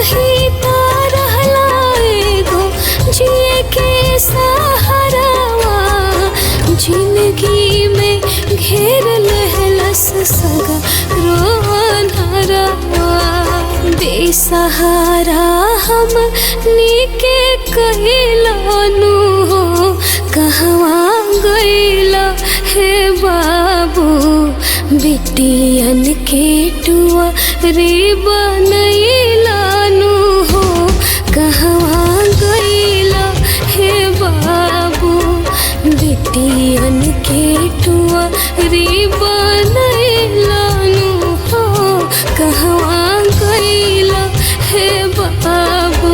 ही तो रहला एगो जिए के सहारावा। जिंदगी में घेर लहलस सगा रोनहरावा। बेसहारा हम नीके कहलानु हो कहवा गईला हे बाबू बिटियन के टुआ रे बनैलानु हो कहवा गईला हे बाबू बिटियन के टुआ रे बनैलानु हो कहवा गईला हे बाबू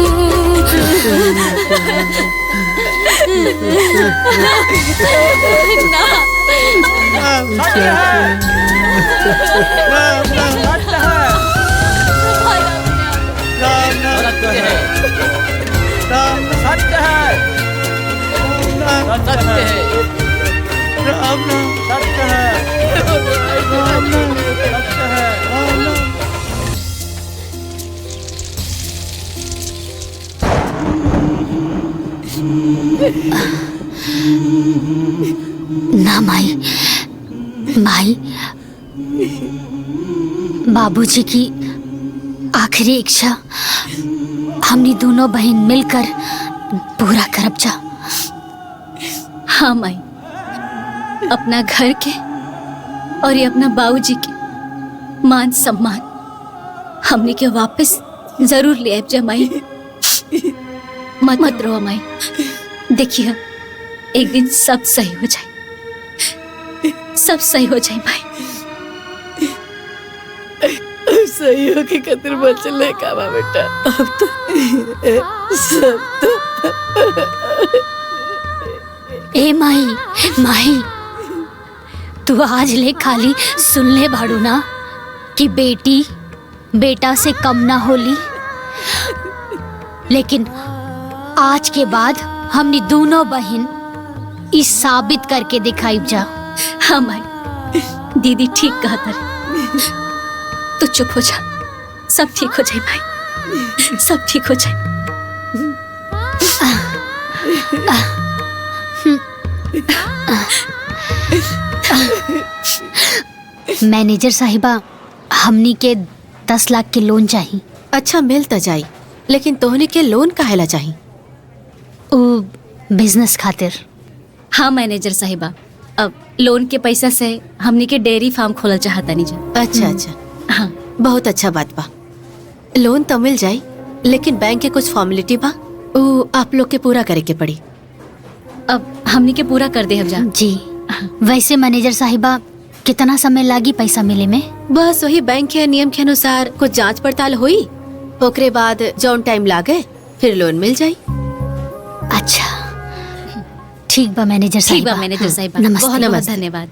ना माई, माई बाबूजी की आखिरी इच्छा हमने दोनों बहन मिलकर पूरा करब जा। हाँ माई, अपना घर के और ये अपना बाबूजी के मान सम्मान हमने के वापस जरूर ले आब जा माई। मत रो माई, देखिए एक दिन सब सही हो जाए, सब सही हो जाए माई। सही हो के कतर बचले कावा बेटा, अब तो सब तो ए माई, माई तू आज ले खाली सुन ले बाड़ू ना कि बेटी बेटा से कम ना होली, लेकिन आज के बाद हमने दोनों बहन इस साबित करके दिखाई जा। हाँ माई, दीदी ठीक कहा तर, तू चुप हो जा, सब ठीक हो जाए भाई, सब ठीक हो जाए। मैनेजर साहिबा, हमनी के 10 लाख के लोन चाहिए। अच्छा मिल तो जाई, लेकिन तोहनी के लोन काहेला चाहिए? ओ बिजनेस खातिर। हाँ मैनेजर साहिबा, अब लोन के पैसा से हमनी के डेयरी फार्म खोलल चाहता नहीं जा। अच्छा अच्छा, हाँ बहुत अच्छा बात बा। लोन तो मिल जाई, लेकिन बैंक के कुछ फॉर्मेलिटी बा, वो आप लोग के पूरा करे के पड़ी। अब हमनी के पूरा कर दे अब जा। जी वैसे मैनेजर साहिबा, कितना समय लागी पैसा मिले में? बस वही बैंक के नियम के अनुसार कुछ जांच पड़ताल हुई, ओकरे बाद जौन टाइम लागे फिर लोन मिल जाई। अच्छा ठीक बा मैनेजर ठीक साहिबा। बा मैनेजर साहिबा, नमस्ते। बहुत बहुत नमस्ते। धन्यवाद।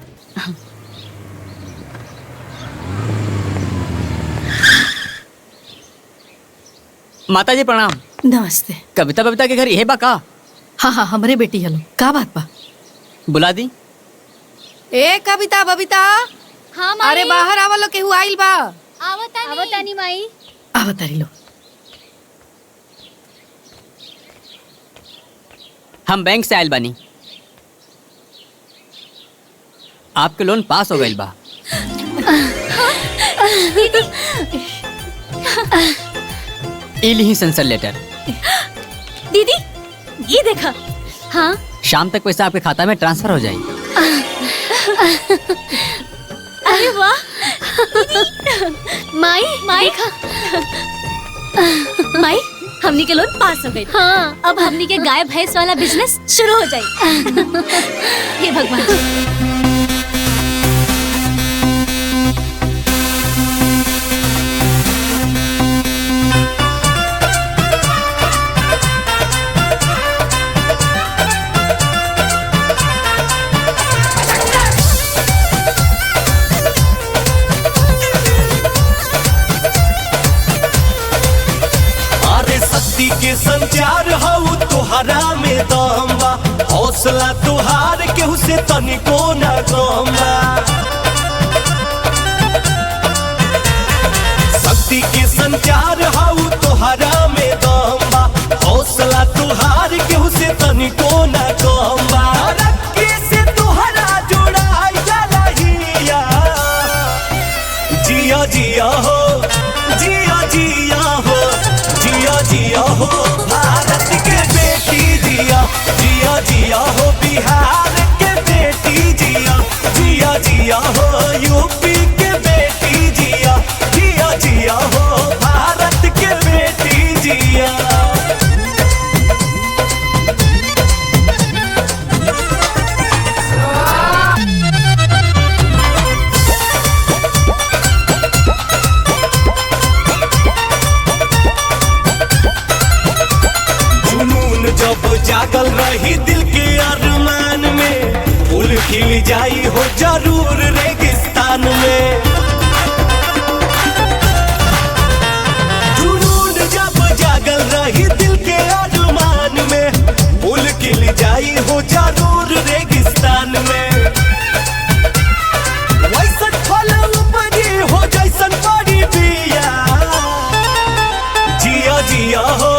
माता जी प्रणाम। नमस्ते। कविता बबिता के घर यही बा का? हाँ हाँ, हमरे बेटी हलो। का बात बा? बुला दी। ए कविता बबिता। हाँ माई। अरे बाहर आवलो, केहू आइल बा। आवतानी माई। आवतारी लो। हम बैंक से आयल बानी, आपके लोन पास हो गइल बा। ई लिही सेंसर लेटर। दीदी ये देखा। हाँ शाम तक पैसा आपके खाता में ट्रांसफर हो जाए। अरे वाह माई माई माई, हमनी के लोन पास हो गई। हाँ अब हमनी के गाय भैंस वाला बिजनेस शुरू हो जाए। हे भगवान। के संचार हऊ तुहरा में दम बा, हौसला तुहार केहू से तनिको ना कम बा। शक्ति के संचार हऊ तुहरा में दम बा, हौसला तुहार केहू से तनिको ना कम बा। तरक्की से तुहरा जुड़ाई जाला हिया, जिया जिया हो जिया जिया जिया हो बिहार के बेटी जिया जिया जिया हो यूपी के बेटी जिया जिया जिया हो भारत के बेटी जिया। जुनून जब जागल रही दिल के अरमान में फूल खिल जाई हो जरूर रेगिस्तान में। जुनून जब जागल रही दिल के अरमान में फूल खिल जाई हो जरूर रेगिस्तान में। वैसन फल उपजी हो जैसन बड़ी बिया जिया जिया हो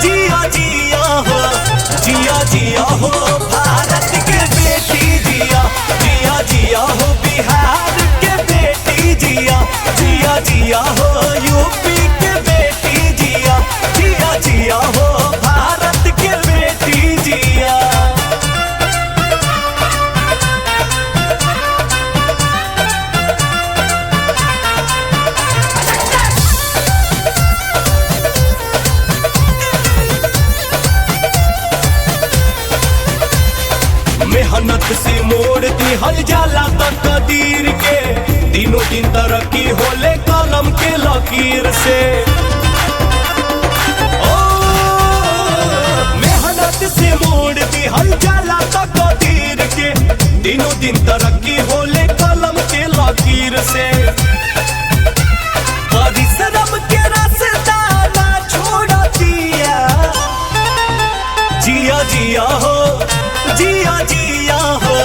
जिया जिया हो जिया जिया हो भारत के बेटी जिया जिया जिया हो बिहार के बेटी जिया जिया जिया हो यूपी के बेटी जिया जिया जिया हो भारत के बेटी जिया। मेहनत से मोड़ दी हल जाला तक कदीर के दिनों दिन तरक्की होले कलम के लकीर से। ओ मेहनत से मोड़ दी हल जाला तक कदीर के दिनों दिन तरक्की होले कलम के लकीर से। परिश्रम के रास्ता ना छोड़ दिया जिया जिया हो जिया जिया हो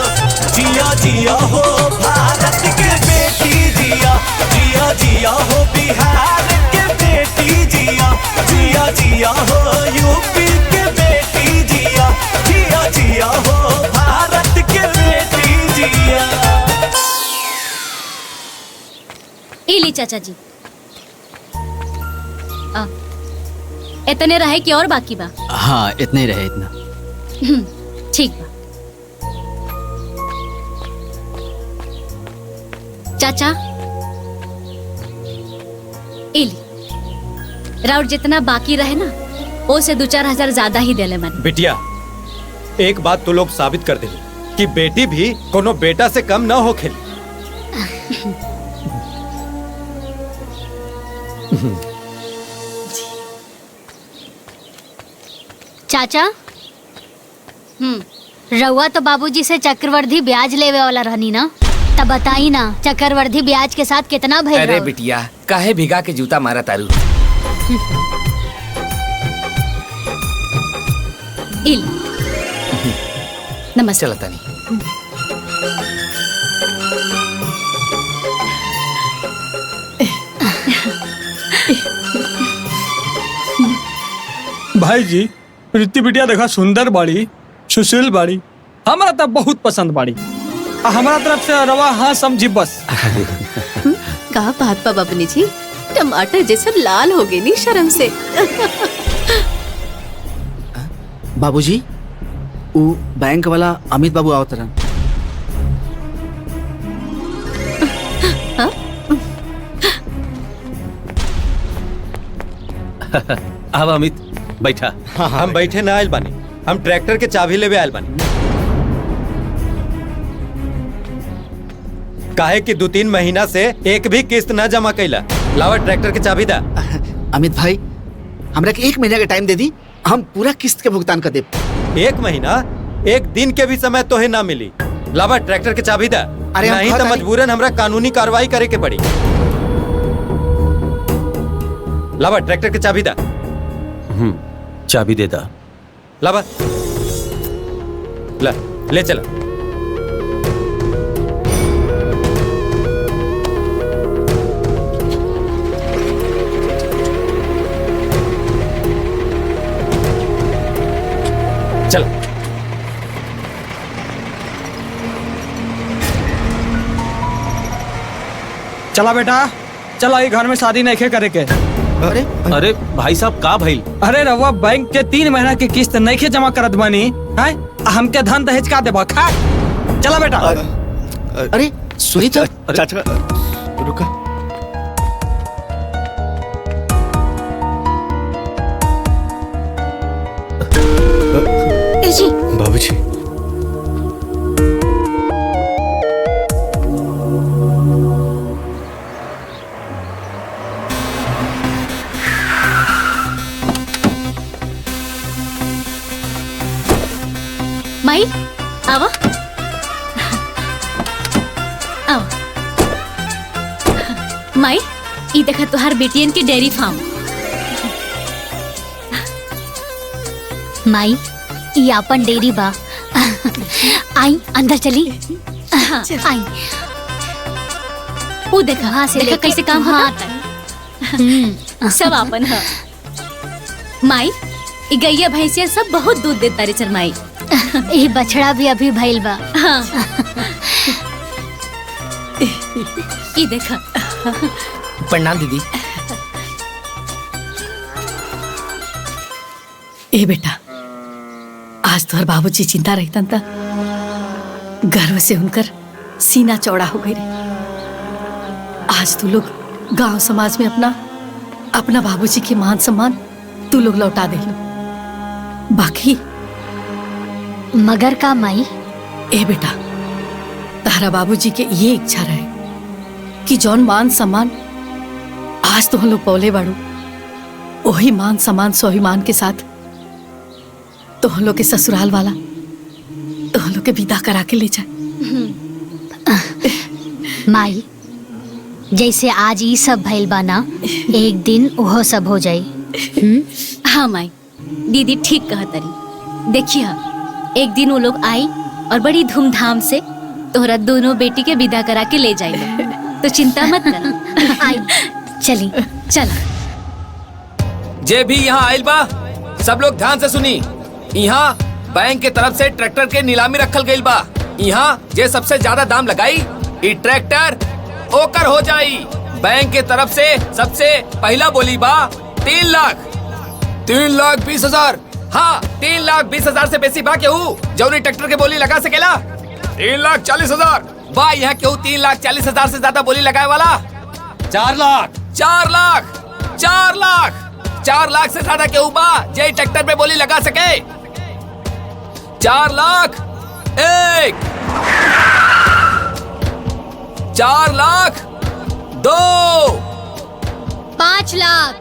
जिया जिया हो भारत के बेटी जिया जिया जिया हो बिहार के बेटी जिया जिया जिया हो यूपी के बेटी जिया जिया जिया हो भारत के बेटी जिया। इली चाचा जी इतने रहे कि और बाकी बा? हाँ इतने ही रहे इतना। ठीक बा चाचा। इली राउर जितना बाकी रहे ना वो से 2-4 हजार ज्यादा ही देले मन। बिटिया एक बात तो लोग साबित कर दे कि बेटी भी कोनो बेटा से कम ना हो खेली। चाचा रउआ तो बाबूजी से चक्रवर्ती ब्याज लेवे वाला रहनी ना, तब बताई ना चक्रवर्ती ब्याज के साथ कितना भइल? अरे बिटिया काहे भिगा के जूता मारा तारू। नमस्ते। चला तानी। भाई जी प्रीति बिटिया देखा सुंदर बाड़ी सुशील बाड़ी हमारा तो बहुत पसंद बाड़ी। हमारा तरफ से रवा हाँ समझी बस। का बात बा बबनी जी, टमाटर जैसा लाल हो गई नी शर्म से। बाबूजी वो बैंक वाला अमित बाबू आवत रहन। अब अमित बैठा। हम बैठे ना आयल बानी, हम ट्रैक्टर के चाबी लेवे आयल बानी। काहे कि 2-3 महीना से एक भी किस्त न जमा कैला। लावा ट्रैक्टर के चाबी दा। अमित भाई हमरा के 1 महीना का टाइम दे दी, हम पूरा किस्त के भुगतान कर देब। 1 महीना 1 दिन के भी समय तोहे ना मिली। लावा ट्रैक्टर के चाबी दा, नहीं तो मजबूरन हमरा कानूनी कार्रवाई करे के पड़ी। लावा ट्रैक्टर के चाबी दा। चाबी दे दा। लावा ला ले चला। चल चला बेटा चला, ये घर में शादी नहीं करे के। अरे भाई साहब का भइल? अरे रवा बैंक के 3 महीना की किस्त नहीं जमा करत बानी है, हमके धन दहेज का देबा खा। चला बेटा। अरे सुनी तो चाचा रुका। जी बाबूजी माई आवा आओ। माई ई देखा तुहार बेटियन के डेयरी फार्म। माई ये अपन डेयरी बा। आई अंदर चली। हाँ। आई वो देखा वहाँ से देखा लेके कैसे काम वहाँ होता। सब आपन है। माई ई गैया भैंसिया सब बहुत दूध देता रे चल माई। ये बछड़ा भी अभी भइल बा। हाँ। ई देखा। प्रणाम दीदी। ए बेटा आज तोहर बाबूजी चिंता रहता था, गर्व से उनकर सीना चौड़ा हो गई रे। आज तू लोग गांव समाज में अपना बाबूजी के मान सम्मान तू लोग लौटा दे लो। बाकी मगर का माई? ए बेटा तारा बाबूजी के ये इच्छा रहे कि जौन मान सम्मान आज तो हम लोग पौले बाड़ू, वही मान सम्मान स्वाभिमान के साथ तो हम लोग के ससुराल वाला तो हम लोग के विदा करा के ले जाए। माई जैसे आज ये सब भइल बा ना, एक दिन वो सब हो जाई। हाँ माई दीदी ठीक कहा तरी। देखिए एक दिन वो लोग आई और बड़ी धूमधाम से तोहरा दोनों बेटी के विदा करा के ले जाएंगे, तो चिंता मत कर। आई चली चल। जे भी यहाँ आयल बा सब लोग ध्यान से सुनी। यहाँ बैंक के तरफ से ट्रैक्टर के नीलामी रखल गइल बा। यहाँ जे सबसे ज्यादा दाम लगाई ई ट्रैक्टर ओकर हो जाई। बैंक के तरफ से सबसे पहला बोली बा 3 लाख 3,20,000। हाँ 3,20,000 से बेसी बा केहू जौनी ट्रैक्टर के बोली लगा सकेला। 3,40,000 बा यहाँ केहू 3,40,000 से ज्यादा बोली लगाए वाला। 4 लाख 4 लाख 4 लाख 4 लाख से ज्यादा केहू बा जे ट्रैक्टर पे बोली लगा सके। 4 लाख 1 4 लाख 2 5 लाख।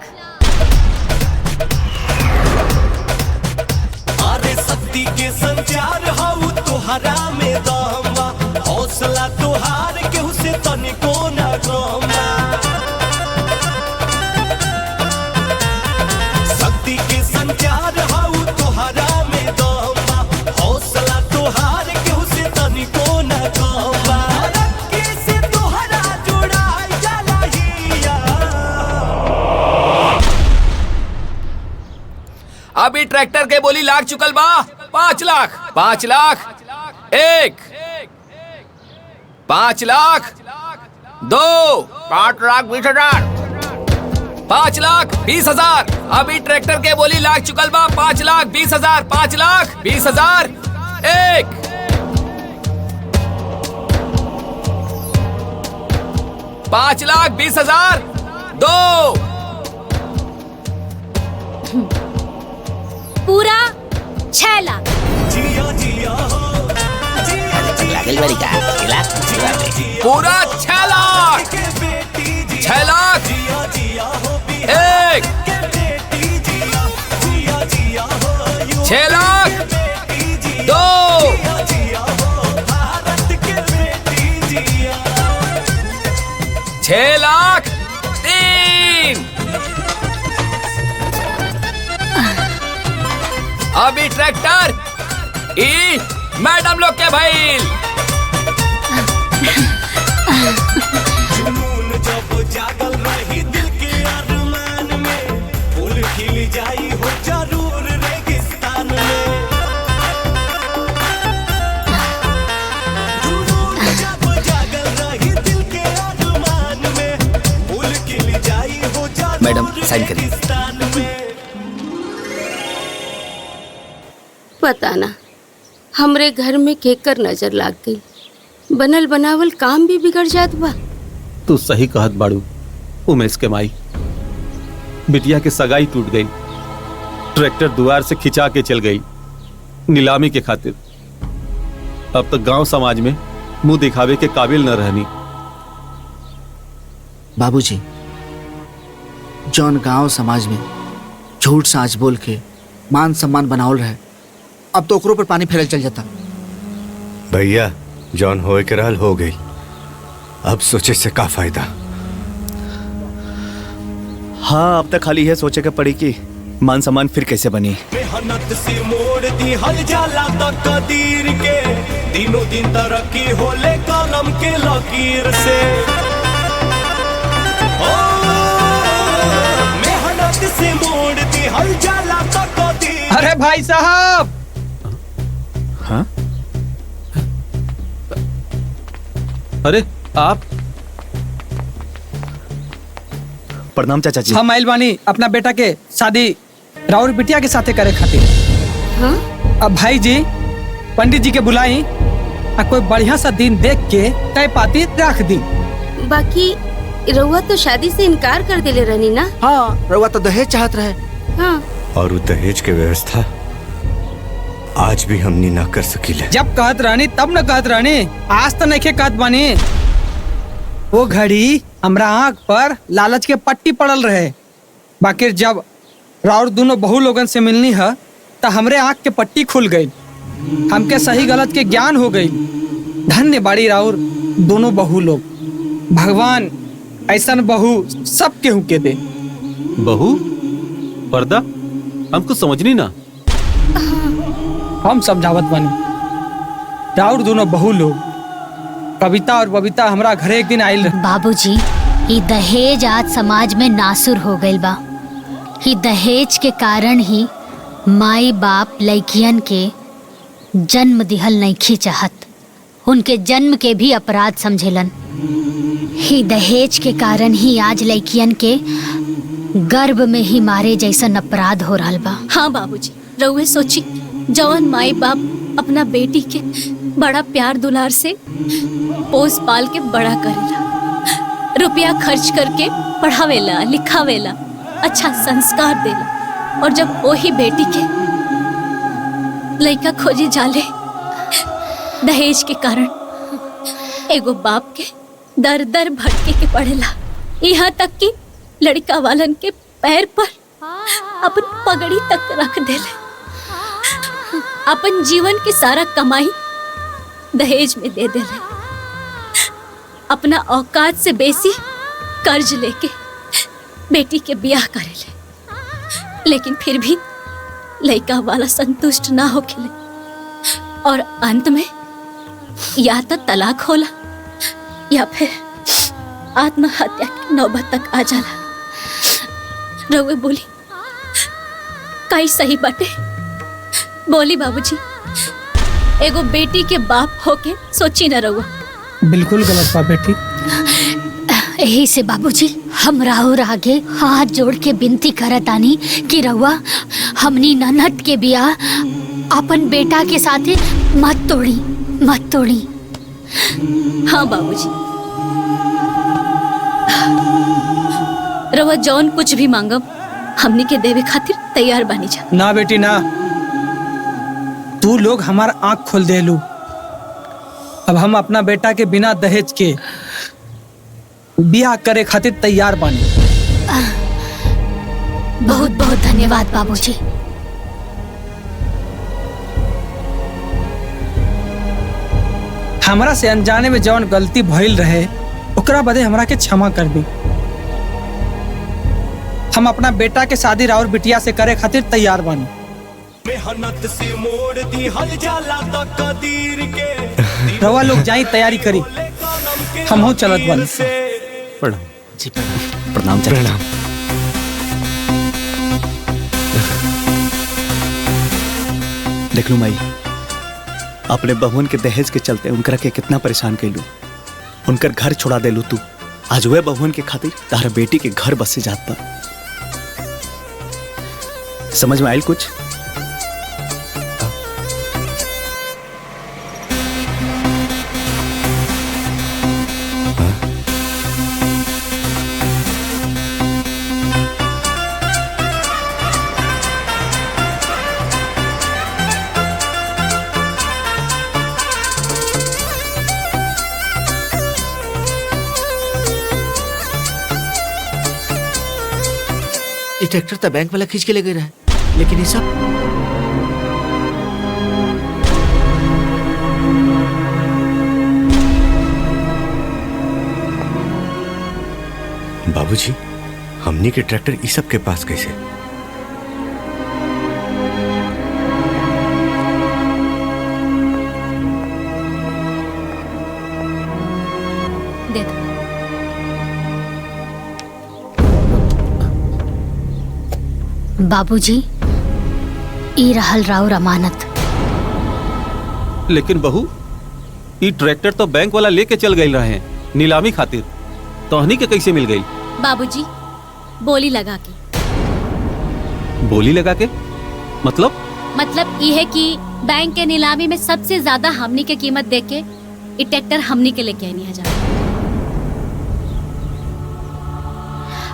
अरे शक्ति के संचार हाउ तुहरा में दम्बा, हौसला तुहार केहू से तनिको ना गम्बा। शक्ति के संचार हाउ तुहरा में दम्बा, हौसला तुहार केहू से तनिको ना गम्बा। रक्की से तुहरा जुड़ाई जाला हिया। अभी ट्रैक्टर के बोली लाग चुकल बा 5 लाख 5 लाख 1 5 लाख 2 5,20,000 5,20,000। अभी ट्रैक्टर के बोली लाग चुकल बा 5,20,000 5,20,000 1 5,20,000 2 पूरा 6 लाख। पूरा 6 लाख 6 लाख 1 6 लाख 2 6 लाख 3। अभी ट्रैक्टर ई मैडम लोग के भाई। जुनून जब जागल रही दिल के अरमान में, फूल खिल जाई हो जरूर रेगिस्तान में। जुनून जब जागल रही दिल के अरमान में, फूल खिल जाई हो जरूर मैडम साइन करिए। पता ना हमरे घर में केकर नजर लाग गई, बनल बनावल काम भी बिगड़ जात बा। तू सही कहत बाड़ू उमेश के माई। बिटिया के सगाई टूट गई, ट्रैक्टर दुआर से खिंचा के चल गई नीलामी के खातिर। अब तो गांव समाज में मुंह दिखावे के काबिल न रहनी। बाबूजी, जौन गांव समाज में झूठ साँच बोल के मान सम्मान बनावल रहे, अब तो ओकरो पर पानी फेरल चल जाता। भैया जॉन होए के रहल हो गई, अब सोचे से का फायदा। हाँ, अब तक खाली है सोचे के पड़ी कि मान सम्मान फिर कैसे बनी। मेहनत से मोड़ दी हल जाला तक कदीर के, दिनों दिन तरक्की होले कलम के लकीर से। मेहनत से मोड़ दी हल जाला तक कदीर। अरे भाई साहब, हाँ? अरे आप? प्रणाम चाचा जी। हम आइल बानी अपना बेटा के शादी राउर बिटिया के साथे करे खातिर। हाँ? अब भाई जी पंडित जी के बुलाई आ कोई बढ़िया सा दिन देख के तय पाती रख दी। बाकी रउआ तो शादी से इनकार कर दिले रहनी ना? हाँ, रउआ तो दहेज चाहत रहे। हाँ। और वो दहेज के व्यवस्था आज भी हमनी ना कर सकीले। जब कहत रहनी तब न कहत रहनी, आज तो नहीं कहत बानी। वो घड़ी हमरा आँख पर लालच के पट्टी पड़ल रहे, बाकी जब राउर दोनों बहू लोगन से मिलनी है तो हमरे आँख के पट्टी खुल गई, हमके सही गलत के ज्ञान हो गई। धन्य बाड़ी राउर दोनों बहू लोग। भगवान ऐसन बहू सब केहू के दे। बहू? पर्दा? हमको समझनी ना। हम समझावत बानी। राउर दोनों बहू लोग कविता और बबीता हमरा घरे एक दिन आइल रहे। बाबूजी, ये दहेज आज समाज में नासुर हो गइल बा। ये दहेज के कारण ही माई बाप लड़कियन के जन्म दिहल नइखे चाहत, उनके जन्म के भी अपराध समझेलन। ही दहेज के कारण ही आज लड़कियन के गर्भ में ही मारे जैसन अपराध हो रहल बा। हाँ बाबूजी, रउए सोची, जवान माई बाप अपना बेटी के बड़ा प्यार दुलार से पोस पाल के बड़ा करेला, रुपया खर्च करके पढ़ावेला लिखावेला, अच्छा संस्कार देला, और जब वही बेटी के लड़का खोजे जाले दहेज के कारण, एगो बाप के दर दर भटके के पड़ेला। यहाँ तक कि लड़का वालन के पैर पर अपन पगड़ी तक रख देले। अपन जीवन के सारा कमाई दहेज में दे देले, अपना औकात से बेसी कर्ज लेके बेटी के ब्याह करेले, लेकिन फिर भी लड़का वाला संतुष्ट ना हो खिले, और अंत में या तो तलाक होला या फिर आत्महत्या की नौबत तक आ जाला। रउए बोली, कई सही बाटे? बोली बाबूजी, एगो बेटी के बाप होके सोची न रउआ। बिल्कुल गलत बा बेटी। यही से बाबूजी हम राहुल आगे हाथ जोड़ के विनती करत आनी कि रउआ हमनी ननद के बियाह अपन बेटा के साथे मत तोड़ी। हाँ बाबूजी, रउआ जौन कुछ भी मांगब हमनी के देवे खातिर तैयार बानी जा। ना बेटी ना, तू लोग हमार आँख खोल देलू। अब हम अपना बेटा के बिना दहेज के बियाह करे खातिर तैयार बानी। बहुत बहुत धन्यवाद बाबूजी। हमरा से अनजाने में जौन गलती भइल रहे ओकरा बदे हमरा के क्षमा कर दी। हम अपना बेटा के शादी राउर बिटिया से करे खातिर तैयार बानी। मेहनत से मोड़ दी हल जाला तक कदीर के। रवा लोग जाई तैयारी करी, हम हो चलत बानी। प्रणाम जी, प्रणाम प्रणाम। देख लू माई, अपने बहुन के दहेज के चलते उनकरा के कितना परेशान कैलू, उनकर घर छोड़ा देलू तू। आज वह बहुन के खातिर तारा बेटी के घर बसे जात बा। समझ में आयल कुछ? ये ट्रैक्टर तो बैंक वाला खींच के ले गए रहे, लेकिन ये सब बाबूजी, हमनी के ट्रैक्टर इस सब के पास कैसे? दे दो। बाबूजी, ई रहल राउर अमानत। लेकिन बहू, ई ट्रैक्टर तो बैंक वाला लेके चल गई रहे नीलामी खातिर, तोहनी के कैसे मिल गई? बाबूजी, बोली लगा के। बोली लगा के? मतलब ये है कि बैंक के नीलामी में सबसे ज्यादा हमनी के कीमत दे के ये ट्रैक्टर हमनी के लेके आनी जा।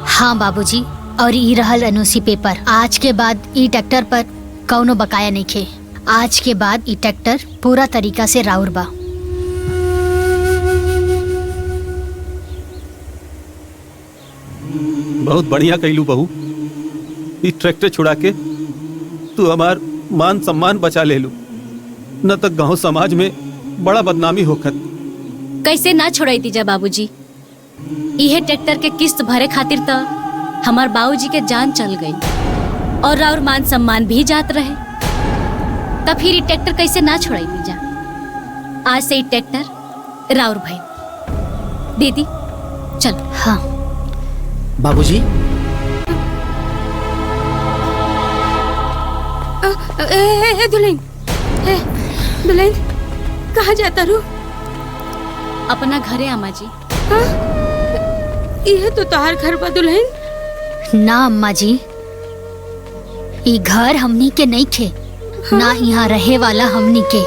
हाँ बाबूजी, और ई रहल एनओसी पेपर। आज के बाद ई ट्रैक्टर पर कौनो बकाया नहीं खे। आज के बाद ई ट्रैक्टर पूरा तरीका से राउर बा। बहुत बढ़िया कैलू बहू, ई ट्रैक्टर छुड़ा के तू हमार मान सम्मान बचा ले लू, न तक गांव समाज में बड़ा बदनामी होखत। कैसे ना छोड़ाई दीजा बाबूजी, यह ट्रैक्टर के किस्त भरे खातिर तो हमार बाबूजी के जान चल गई और और मान सम्मान भी जात रहे। तब फिर ये ट्रैक्टर कैसे ना छोड़ाई दीजा। आज से ये ट्रैक्टर राउर भाई। दीदी चल। हाँ बाबूजी, दुल्हन, दुल्हन कहाँ जाता रू? अपना घरे अम्मा जी। यह तो तोहार घर बा दुल्हन। ना अम्मा जी, ई घर हमनी के नहीं खे, ना यहाँ रहे वाला हमनी के।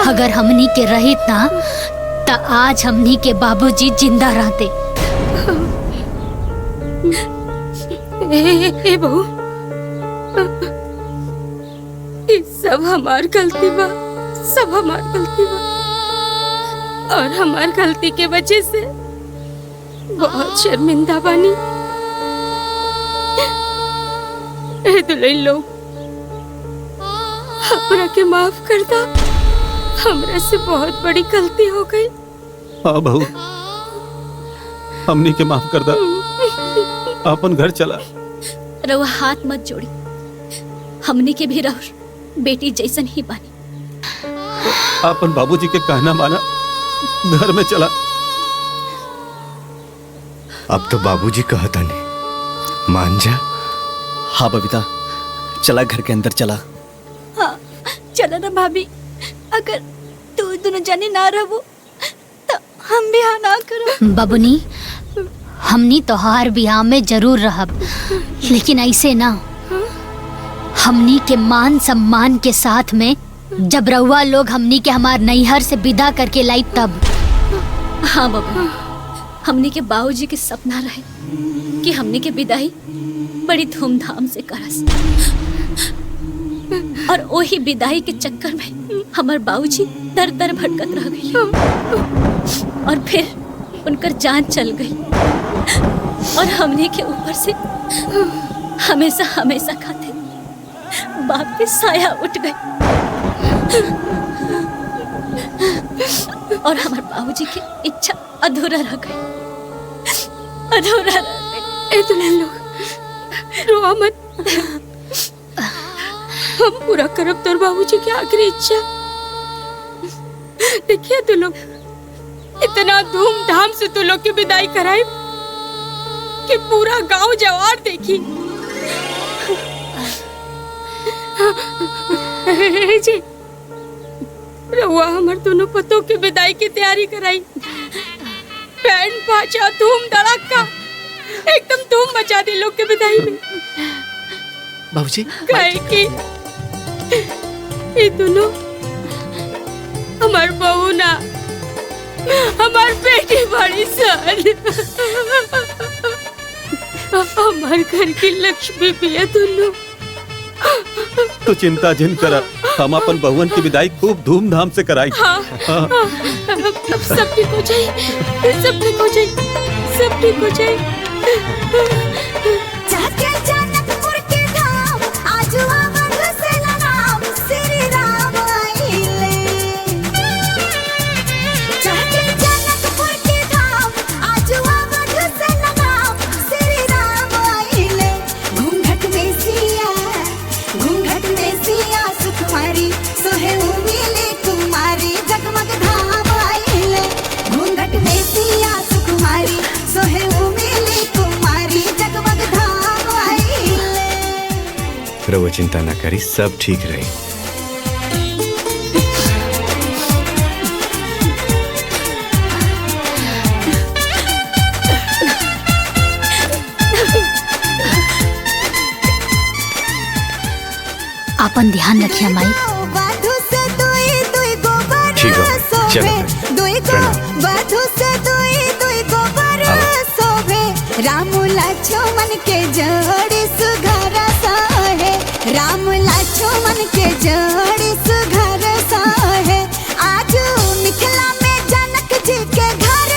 अगर हमनी के रहित ना तो आज हमनी के बाबूजी जिंदा रहते। ए बहू, ये सब हमार गलती बा, सब हमार गलती बा, और हमार गलती के वजह से बहुत शर्मिंदा बानी। ए दुल्हन लोग, हमरा के माफ कर दा, हमरा से बहुत बड़ी गलती हो गई। हाँ बहू, हमनी के माफ कर दा, अपन घर चला। रउआ हाथ मत जोड़ी, हमनी के भी रहो बेटी जैसन ही बानी। अपन बाबूजी के कहना माना, घर में चला। अब तो बाबूजी कहता नहीं, मान जा। हाँ बबीता, चला घर के अंदर चला। हाँ चलो ना भाभी, अगर तू दोनों जाने ना रहो तो हम भी हाँ ना करो। बबुनी, हमनी तोहार बियाह में जरूर रहब, लेकिन ऐसे ना। हमनी के मान सम्मान के साथ में जब रउआ लोग हमनी के हमार नैहर से विदा करके लाई तब। हाँ बाबू, हमनी के बाबूजी के सपना रहे कि हमनी के विदाई बड़ी धूमधाम से करस, और वही विदाई के चक्कर में हमार बाबूजी दर दर भटकत रह गई, और फिर उनकर जान चल गई, और हमने के ऊपर से हमेशा हमेशा खाते बाप के साया उठ गई, और हमारे बाबूजी की इच्छा अधूरा रह गई, अधूरा रह गई। ए दुल्हन लोग, रोआ मत, हम पूरा करब तोर बाबूजी की आखिरी इच्छा। देखिए तू लोग, इतना धूमधाम से तू लोग की विदाई कराई कि पूरा गांव जवार देखी। जी रहुआ हमार दोनों पतों की विदाई की तैयारी कराई। बैंड बाजा धूम धड़ाका एकदम धूम मचा दी लोग की विदाई में। बाबूजी, काहे कि ये दोनों हमार बहू ना, हमार बेटी बड़ी सन, हमार घर की लक्ष्मी भी है दोनों। तो चिंता जिन करा, हम अपन बहुवन की विदाई खूब धूमधाम से कराई। हाँ, हाँ। अब सब ठीक हो जाए, सब ठीक हो जाए, सब ठीक हो जाए। जाके जनकपुर के धाम आज अवध से नाम श्री राम आइले। जाके जनकपुर के धाम आज अवध से नाम श्री राम आइले। घूंघट में सिया सुकुमारी सोहे उमिले कुमारी जगमग धाम आइले। घूंघट में सिया सुकुमारी सोहे उमिले कुमारी जगमग धाम आइले। रउआ चिंता ना करी, सब ठीक रही। आपन ध्यान रखिए माई। वधु से दुई गोबर ठीक है, चलो शोभे। फिर। दुई वधु से दुई गोबर शोभे। राम लक्ष्मण के जोड़ी सुघर सहे। राम लक्ष्मण के जोड़ी सुघर सहे। आज मिथिला में जनक जी के घर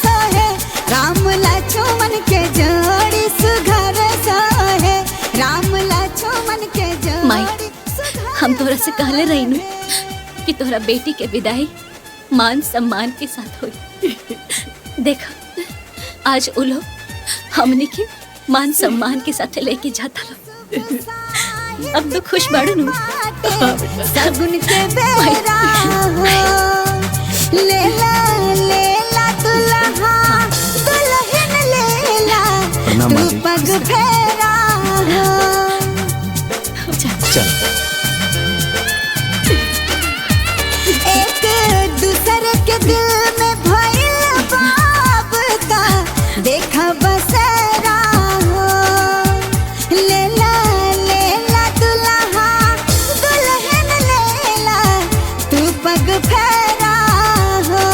सहे। राम लक्ष्मण के जोड़ी सुघर सहे। राम लक्ष्मण के माई, जोड़ी हम तोरा से कहले रही नु कि तोरा बेटी के विदाई मान सम्मान के साथ होई। देखो आज उ लोग हमने के मान सम्मान के साथ लेके जाता लोग। अब तो खुश बाड़ू नु। सगुन के बेरा लेला दुल्हा दुल्हन लेला तू पग फेरा। चल एक दूसरे के दिल में भइल बाबता देखा बसेरा हो। लेला दुल्हा दुल्हन लेला तू पग फेरा हो।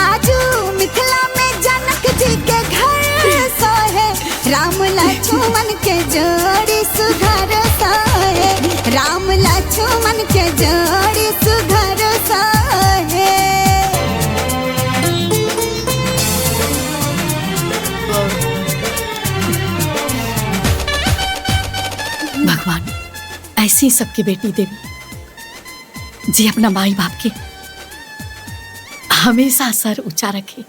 आजू मिथिला में जनक जी के घर सोहे। राम लक्ष्मण के जोड़ी सुघर सहे। राम लक्ष्मण के जोड़ी सुघर सहे। भगवान ऐसी सबकी बेटी देवी जी अपना माई बाप के हमेशा सर ऊंचा रखे।